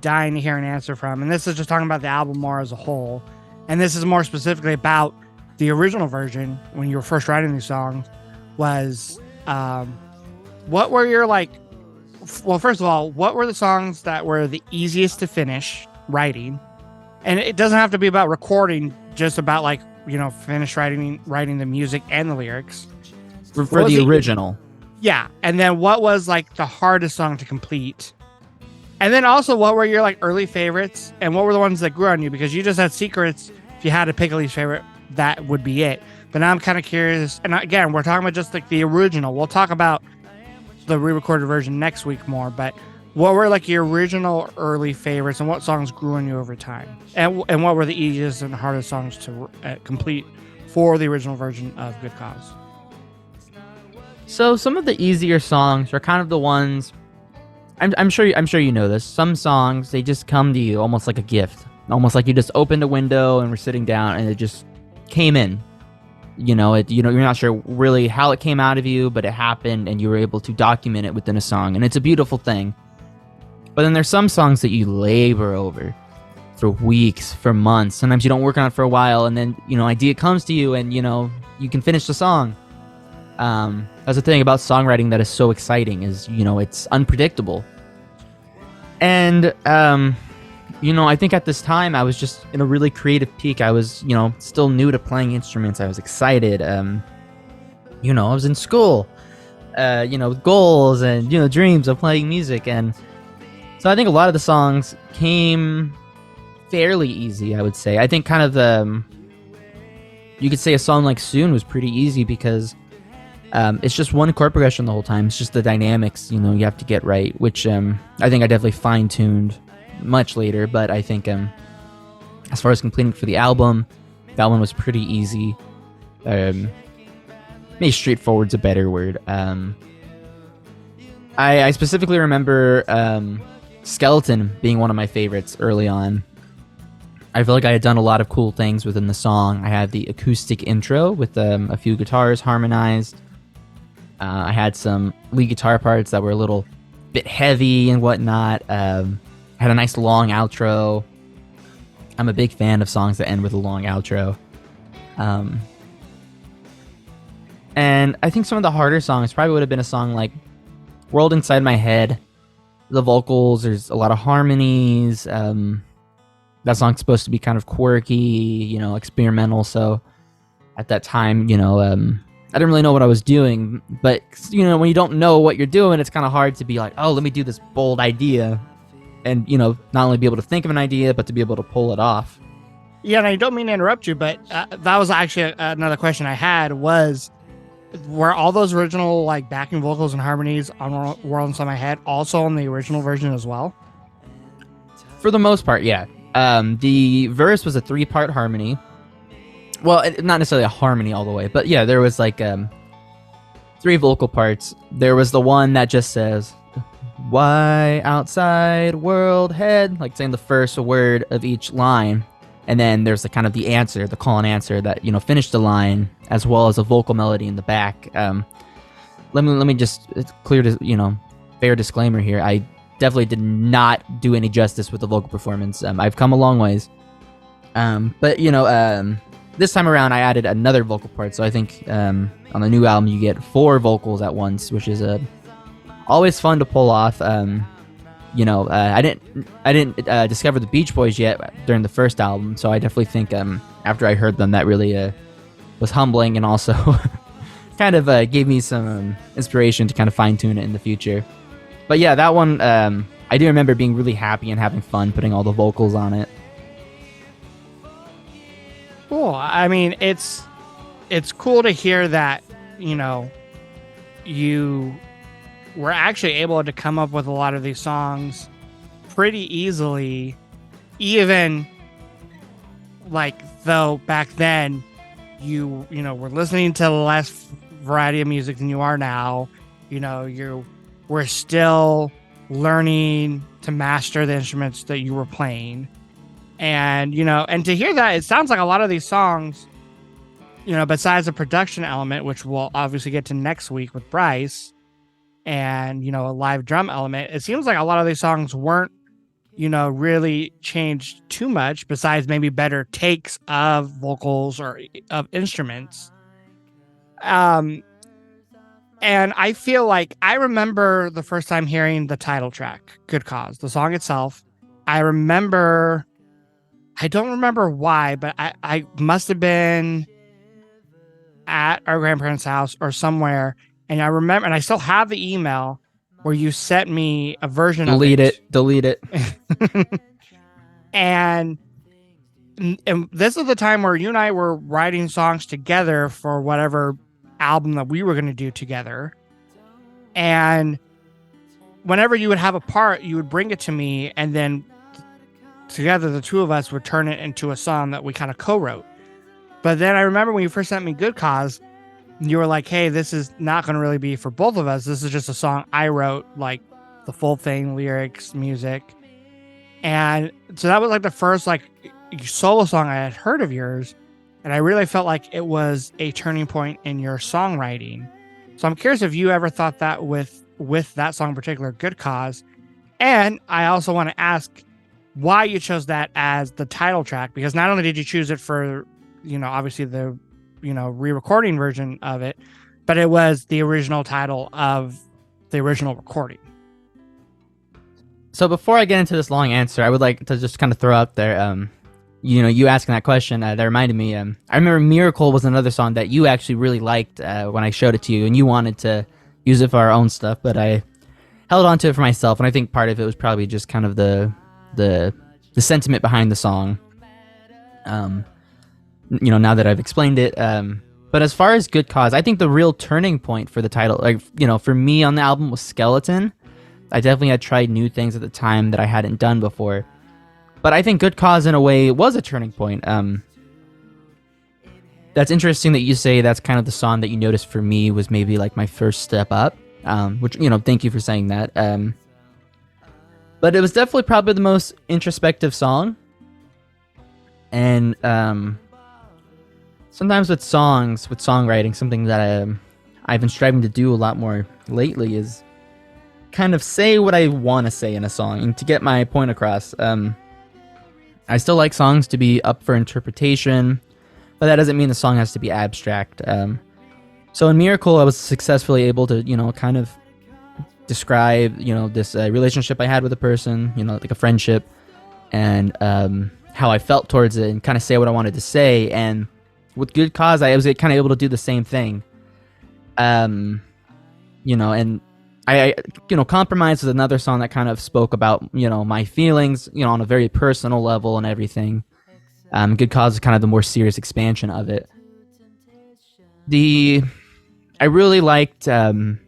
Speaker 1: dying to hear an answer from, and this is just talking about the album more as a whole, and this is more specifically about the original version when you were first writing these songs, was what were your first of all, what were the songs that were the easiest to finish writing? And it doesn't have to be about recording, just about finish writing the music and the lyrics.
Speaker 2: For the original.
Speaker 1: Yeah. And then what was the hardest song to complete? And then also, what were your early favorites, and what were the ones that grew on you? Because you just had Secrets. If you had to pick a least favorite, that would be it. But now I'm kind of curious. And again, we're talking about just the original. We'll talk about the re-recorded version next week more, but what were your original early favorites, and what songs grew on you over time, and what were the easiest and hardest songs to complete for the original version of Good Cause?
Speaker 2: So some of the easier songs are kind of the ones I'm sure you know this. Some songs, they just come to you almost like a gift, almost like you just opened a window and were sitting down and it just came in. You're not sure really how it came out of you, but it happened and you were able to document it within a song, and it's a beautiful thing. But then there's some songs that you labor over for weeks, for months. Sometimes you don't work on it for a while, and then, idea comes to you and, you can finish the song. That's the thing about songwriting that is so exciting is, it's unpredictable. And, I think at this time I was just in a really creative peak. I was, still new to playing instruments. I was excited. I was in school, with goals and, dreams of playing music. And so I think a lot of the songs came fairly easy, I would say. I think kind of you could say a song like Soon was pretty easy because it's just one chord progression the whole time. It's just the dynamics, you have to get right, which I think I definitely fine-tuned much later. But I think as far as completing for the album, that one was pretty easy. Maybe straightforward's a better word. I specifically remember Skeleton being one of my favorites early on. I feel like I had done a lot of cool things within the song. I had the acoustic intro with a few guitars harmonized. I had some lead guitar parts that were a little bit heavy and whatnot. Had a nice long outro. I'm a big fan of songs that end with a long outro. And I think some of the harder songs probably would have been a song like World Inside My Head. The vocals, there's a lot of harmonies. That song's supposed to be kind of quirky, experimental. So at that time, I didn't really know what I was doing. But, when you don't know what you're doing, it's kind of hard to be like, oh, let me do this bold idea. And, not only be able to think of an idea, but to be able to pull it off.
Speaker 1: Yeah, and I don't mean to interrupt you, but that was actually another question I had was, were all those original backing vocals and harmonies on World Inside My Head also on the original version as well?
Speaker 2: For the most part, yeah. The verse was a 3-part harmony. Well, not necessarily a harmony all the way, but yeah, there was 3 vocal parts. There was the one that just says, "Why outside world head," saying the first word of each line. And then there's the kind of the answer, the call and answer that, finished the line, as well as a vocal melody in the back. Let me just clear this, fair disclaimer here. I definitely did not do any justice with the vocal performance. I've come a long ways. But this time around I added another vocal part. So I think on the new album you get 4 vocals at once, which is always fun to pull off. I didn't discover the Beach Boys yet during the first album, so I definitely think after I heard them, that really was humbling and also kind of gave me some inspiration to kind of fine tune it in the future. But yeah, that one I do remember being really happy and having fun putting all the vocals on it.
Speaker 1: Cool. I mean, it's cool to hear that, you know, you were actually able to come up with a lot of these songs pretty easily, even like though back then you know, were listening to less variety of music than you are now. You know, you were still learning to master the instruments that you were playing. And, you know, and to hear that, it sounds like a lot of these songs, you know, besides the production element, which we'll obviously get to next week with Bryce, and, you know, a live drum element, it seems like a lot of these songs weren't, you know, really changed too much besides maybe better takes of vocals or of instruments. And I feel like I remember the first time hearing the title track, Good Cause, the song itself. I don't remember why, but I must have been at our grandparents' house or somewhere. And I remember, and I still have the email where you sent me a version of it.
Speaker 2: Delete it.
Speaker 1: and this is the time where you and I were writing songs together for whatever album that we were going to do together. And whenever you would have a part, you would bring it to me, and then together the two of us would turn it into a song that we kind of co-wrote. But then I remember when you first sent me Good Cause, you were like, hey, this is not going to really be for both of us. This is just a song I wrote, like the full thing, lyrics, music. And so that was like the first like solo song I had heard of yours. And I really felt like it was a turning point in your songwriting. So I'm curious if you ever thought that with that song in particular, Good Cause. And I also want to ask why you chose that as the title track, because not only did you choose it for, you know, obviously the, you know, re-recording version of it, but it was the original title of the original recording.
Speaker 2: So before I get into this long answer, I would like to just kind of throw out there, you know, you asking that question, that reminded me, I remember Miracle was another song that you actually really liked when I showed it to you, and you wanted to use it for our own stuff, but I held on to it for myself, and I think part of it was probably just kind of the sentiment behind the song. You know, now that I've explained it. But as far as Good Cause, I think the real turning point for the title, like, you know, for me on the album was Skeleton. I definitely had tried new things at the time that I hadn't done before. But I think Good Cause, in a way, was a turning point. That's interesting that you say that's kind of the song that you noticed for me was maybe like my first step up. Which, you know, thank you for saying that. But it was definitely probably the most introspective song. And sometimes with songs, with songwriting, something that I've been striving to do a lot more lately is kind of say what I want to say in a song and to get my point across. I still like songs to be up for interpretation, but that doesn't mean the song has to be abstract. So in Miracle, I was successfully able to, you know, kind of describe, you know, this relationship I had with a person, you know, like a friendship, and how I felt towards it, and kind of say what I wanted to say. And with Good Cause, I was kind of able to do the same thing. You know, and I you know, Compromise is another song that kind of spoke about, you know, my feelings, you know, on a very personal level and everything. Good Cause is kind of the more serious expansion of it. I really liked kind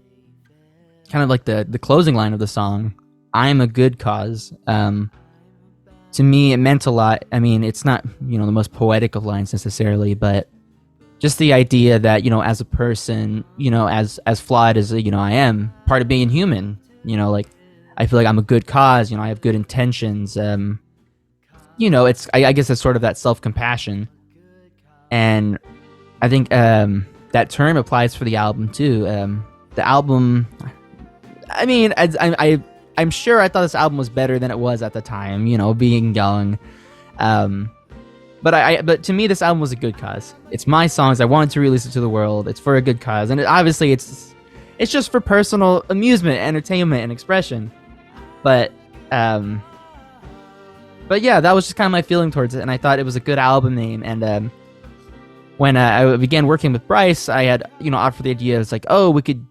Speaker 2: of like the closing line of the song, "I'm a good cause." To me, it meant a lot. I mean, it's not, you know, the most poetic of lines necessarily, but just the idea that, you know, as a person, you know, as flawed as, you know, I am, part of being human, you know, like, I feel like I'm a good cause, you know, I have good intentions. You know, it's, I guess it's sort of that self-compassion. And I think that term applies for the album too. The album, I mean, I'm sure I thought this album was better than it was at the time, you know, being young. But to me, this album was a good cause. It's my songs. I wanted to release it to the world. It's for a good cause, and obviously it's just for personal amusement, entertainment, and expression. But yeah, that was just kind of my feeling towards it, and I thought it was a good album name. And when I began working with Bryce, I had offered the idea. It's like, oh, we could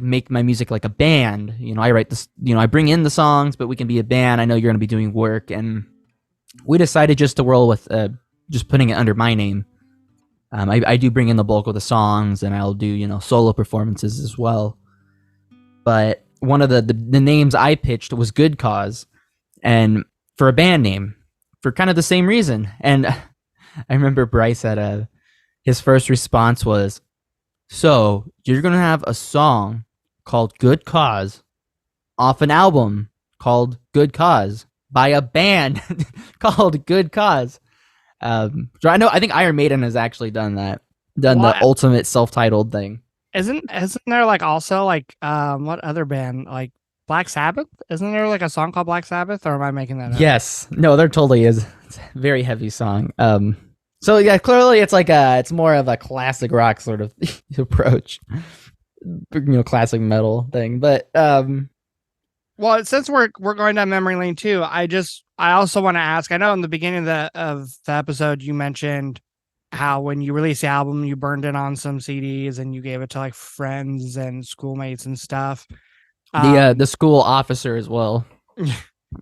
Speaker 2: make my music like a band. I write this, I bring in the songs, but we can be a band. I know you're going to be doing work, and we decided just to roll with just putting it under my name. I do bring in the bulk of the songs, and I'll do solo performances as well. But one of the names I pitched was Good Cause, and for a band name, for kind of the same reason. And I remember Bryce had his first response was, "So you're gonna have a song called Good Cause off an album called Good Cause by a band called Good Cause." So I think Iron Maiden has actually done the ultimate self-titled thing.
Speaker 1: Isn't there like also like what other band, like Black Sabbath? Isn't there like a song called Black Sabbath, or am I making that up?
Speaker 2: Yes. No, there totally is. It's a very heavy song. So yeah, clearly it's like it's more of a classic rock sort of approach. Classic metal thing. But
Speaker 1: well, since we're going down memory lane too, I also want to ask, I know in the beginning of the episode you mentioned how when you released the album you burned it on some CDs and you gave it to like friends and schoolmates and stuff.
Speaker 2: The school officer as well.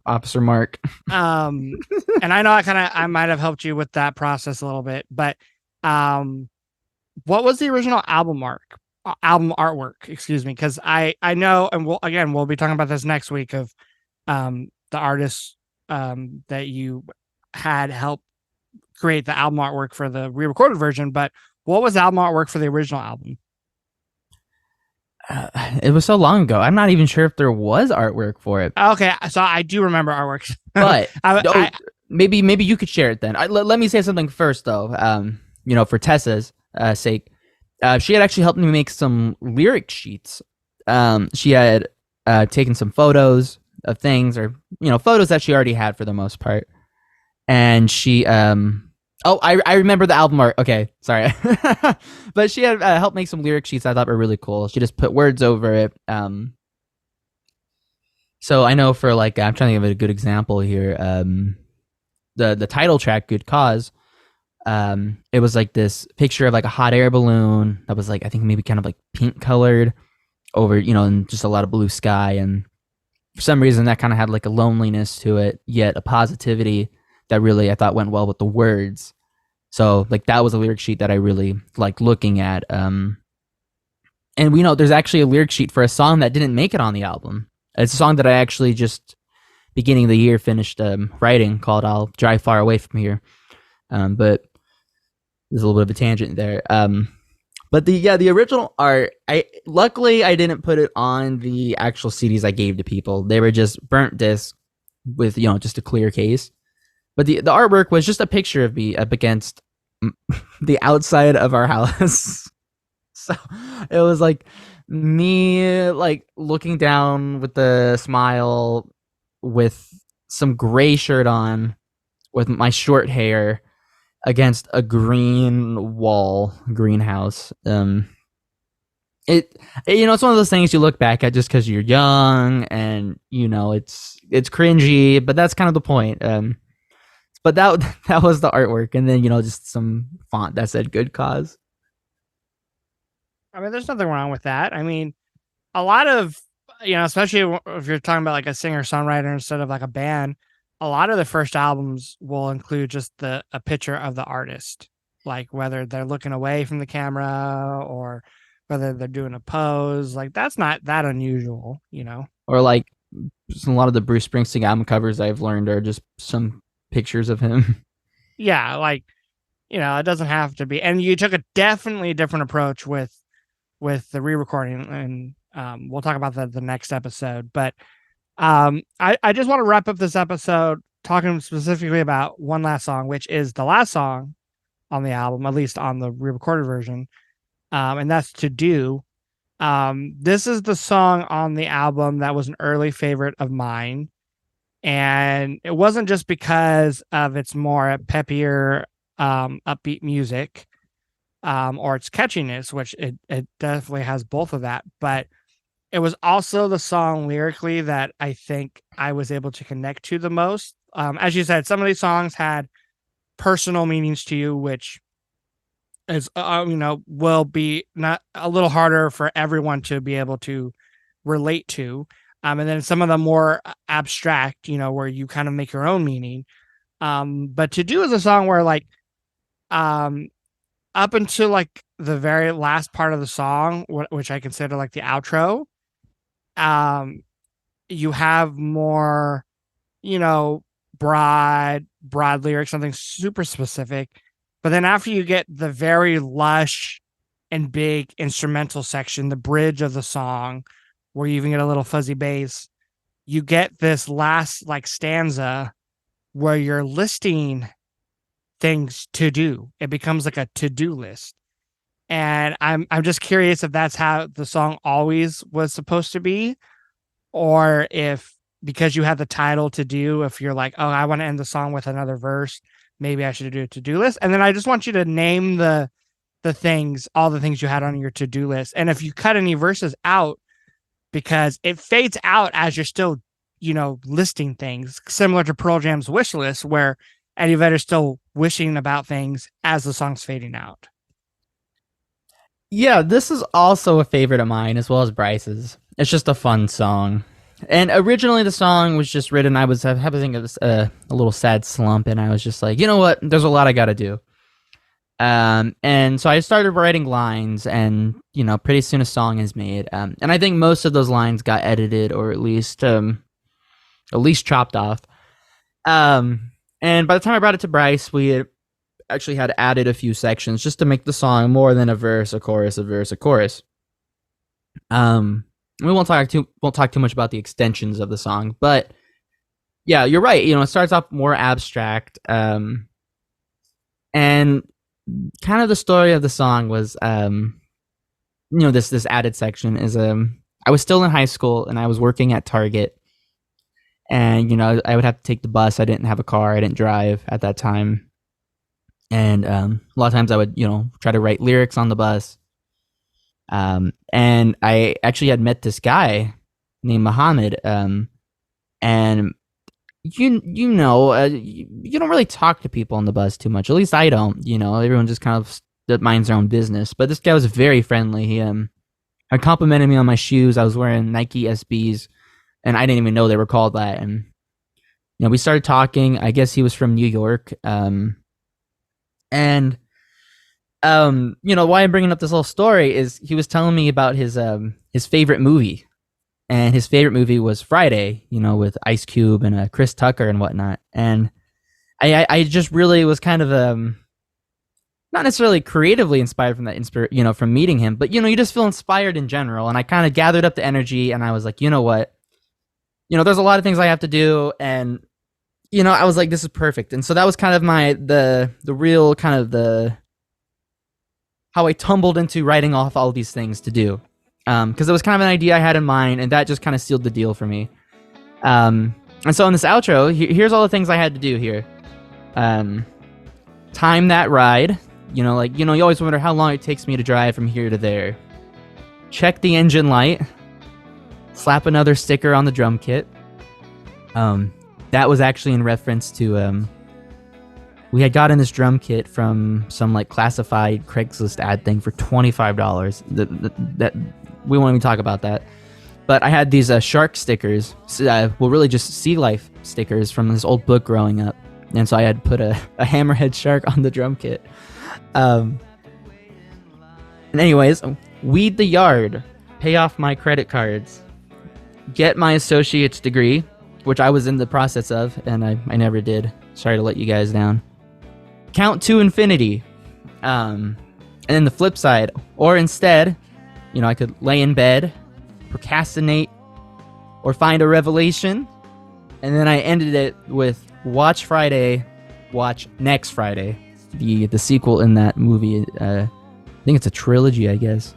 Speaker 2: Officer Mark.
Speaker 1: And I know I might have helped you with that process a little bit, but what was the original album artwork, excuse me, because I know, and we'll be talking about this next week of the artists that you had helped create the album artwork for the re-recorded version, but what was the album artwork for the original album?
Speaker 2: It was so long ago. I'm not even sure if there was artwork for it.
Speaker 1: Okay, so I do remember artwork,
Speaker 2: but maybe you could share it then. Let me say something first, though. For Tessa's sake, she had actually helped me make some lyric sheets. She had taken some photos of things, or photos that she already had for the most part, and she I remember the album art. Okay, sorry. But she had helped make some lyric sheets I thought were really cool. She just put words over it. So I know for like, I'm trying to give it a good example here. The title track, Good Cause, it was like this picture of like a hot air balloon that was like, I think maybe kind of like pink colored over, and just a lot of blue sky. And for some reason that kind of had like a loneliness to it, yet a positivity that really I thought went well with the words. So like that was a lyric sheet that I really liked looking at. And we know there's actually a lyric sheet for a song that didn't make it on the album. It's a song that I actually just beginning of the year finished writing, called "I'll Drive Far Away From Here." But there's a little bit of a tangent there. But the original art, luckily I didn't put it on the actual CDs I gave to people. They were just burnt discs with just a clear case. But the artwork was just a picture of me up against the outside of our house. So it was like me like looking down with the smile, with some gray shirt on, with my short hair against a greenhouse. It's one of those things you look back at just because you're young and it's cringy, but that's kind of the point. But that was the artwork, and then just some font that said "Good Cause."
Speaker 1: I mean, there's nothing wrong with that. I mean, a lot of especially if you're talking about like a singer-songwriter instead of like a band, a lot of the first albums will include just a picture of the artist, like whether they're looking away from the camera or whether they're doing a pose. Like that's not that unusual,
Speaker 2: Or like a lot of the Bruce Springsteen album covers I've learned are just some pictures of him.
Speaker 1: Yeah, like it doesn't have to be. And you took a definitely different approach with the re-recording, and we'll talk about that the next episode. But I just want to wrap up this episode talking specifically about one last song, which is the last song on the album, at least on the re-recorded version, and that's "To Do." This is the song on the album that was an early favorite of mine. And it wasn't just because of its more peppier, upbeat music, or its catchiness, which it definitely has both of that. But it was also the song lyrically that I think I was able to connect to the most. As you said, some of these songs had personal meanings to you, which is will be not a little harder for everyone to be able to relate to. And then some of the more abstract, where you kind of make your own meaning. But To Do is a song where like um up until like the very last part of the song, which I consider like the outro, um you have more, you know, broad lyrics, something super specific. But then after you get the very lush and big instrumental section, the bridge of the song, where you even get a little fuzzy bass, you get this last like stanza where you're listing things to do. It becomes like a to-do list. And I'm just curious if that's how the song always was supposed to be, or if because you have the title To Do, if you're like, oh, I want to end the song with another verse, maybe I should do a to-do list. And then I just want you to name all the things you had on your to-do list. And if you cut any verses out, because it fades out as you're still, listing things, similar to Pearl Jam's Wish List, where Eddie Vedder's still wishing about things as the song's fading out.
Speaker 2: Yeah, this is also a favorite of mine, as well as Bryce's. It's just a fun song. And originally the song was just written, I was having a little sad slump, and I was just like, you know what, there's a lot I gotta do. And so I started writing lines, and, pretty soon a song is made. And I think most of those lines got edited, or at least chopped off. And by the time I brought it to Bryce, we had actually had added a few sections just to make the song more than a verse, a chorus, a verse, a chorus. We won't talk too much about the extensions of the song, but yeah, you're right. It starts off more abstract, and kind of the story of the song was, this added section is, I was still in high school and I was working at Target, and I would have to take the bus. I didn't have a car. I didn't drive at that time, and a lot of times I would try to write lyrics on the bus. And I actually had met this guy named Muhammad, and you don't really talk to people on the bus too much. At least I don't. Everyone just kind of minds their own business. But this guy was very friendly. He complimented me on my shoes. I was wearing Nike SBs, and I didn't even know they were called that. And we started talking. I guess he was from New York. Why I'm bringing up this little story is he was telling me about his favorite movie, and his favorite movie was Friday, with Ice Cube and Chris Tucker and whatnot. And I just really was kind of not necessarily creatively inspired from that from meeting him, but you just feel inspired in general. And I kind of gathered up the energy, and I was like, you know what, there's a lot of things I have to do, and I was like, this is perfect. And so that was kind of the real kind of the how I tumbled into writing off all these things to do. Because it was kind of an idea I had in mind, and that just kind of sealed the deal for me. And so in this outro, here's all the things I had to do here. Time that ride. You always wonder how long it takes me to drive from here to there. Check the engine light. Slap another sticker on the drum kit. That was actually in reference to... we had gotten this drum kit from some classified Craigslist ad thing for $25. That we won't even talk about that. But I had these shark stickers, really just sea life stickers from this old book growing up, and so I had put a hammerhead shark on the drum kit. And anyways, weed the yard, pay off my credit cards, get my associate's degree, which I was in the process of, and I never did. Sorry to let you guys down. Count to infinity. And then the flip side, or instead, I could lay in bed, procrastinate, or find a revelation. And then I ended it with watch Friday, watch next Friday, the sequel in that movie. I think it's a trilogy, I guess.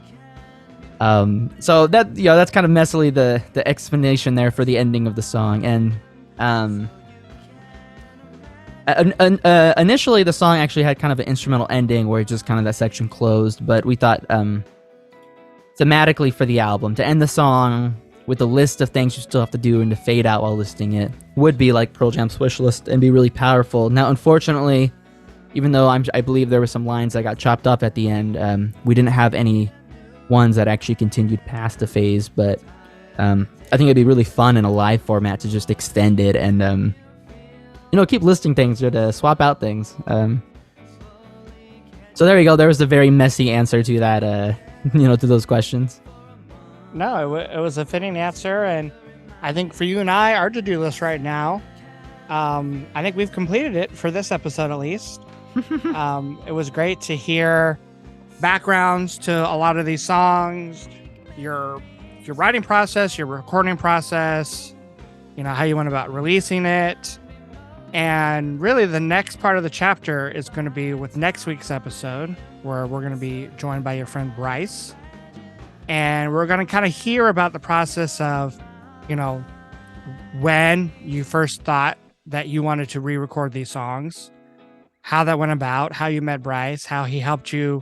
Speaker 2: So that's kind of messily the explanation there for the ending of the song. And initially the song actually had kind of an instrumental ending where just kind of that section closed, but we thought thematically for the album to end the song with a list of things you still have to do and to fade out while listing it would be like Pearl Jam's Wish List and be really powerful. Now unfortunately even though I believe there were some lines that got chopped up at the end, we didn't have any ones that actually continued past the phase. But I think it'd be really fun in a live format to just extend it and keep listing things or to swap out things. So there you go. There was a very messy answer to that, to those questions.
Speaker 1: No, it was a fitting answer, and I think for you and I, our to-do list right now, I think we've completed it for this episode at least. It was great to hear backgrounds to a lot of these songs, your writing process, your recording process, how you went about releasing it. And really the next part of the chapter is going to be with next week's episode, where we're going to be joined by your friend Bryce. And we're going to kind of hear about the process of, when you first thought that you wanted to re-record these songs, how that went about, how you met Bryce, how he helped you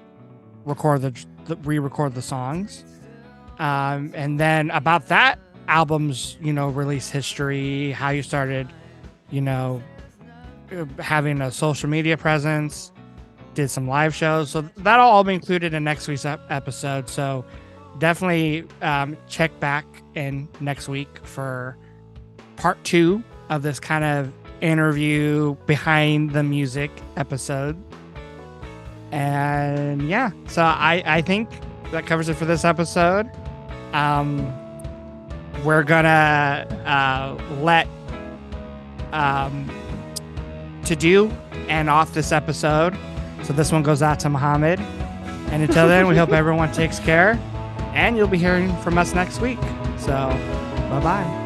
Speaker 1: re-record the songs. And then about that album's, release history, how you started, having a social media presence, did some live shows. So that'll all be included in next week's episode. So definitely check back in next week for part 2 of this kind of interview behind the music episode. And yeah, so I think that covers it for this episode. We're gonna let to do and off this episode. So this one goes out to Muhammad. And until then, we hope everyone takes care, and you'll be hearing from us next week. So bye-bye.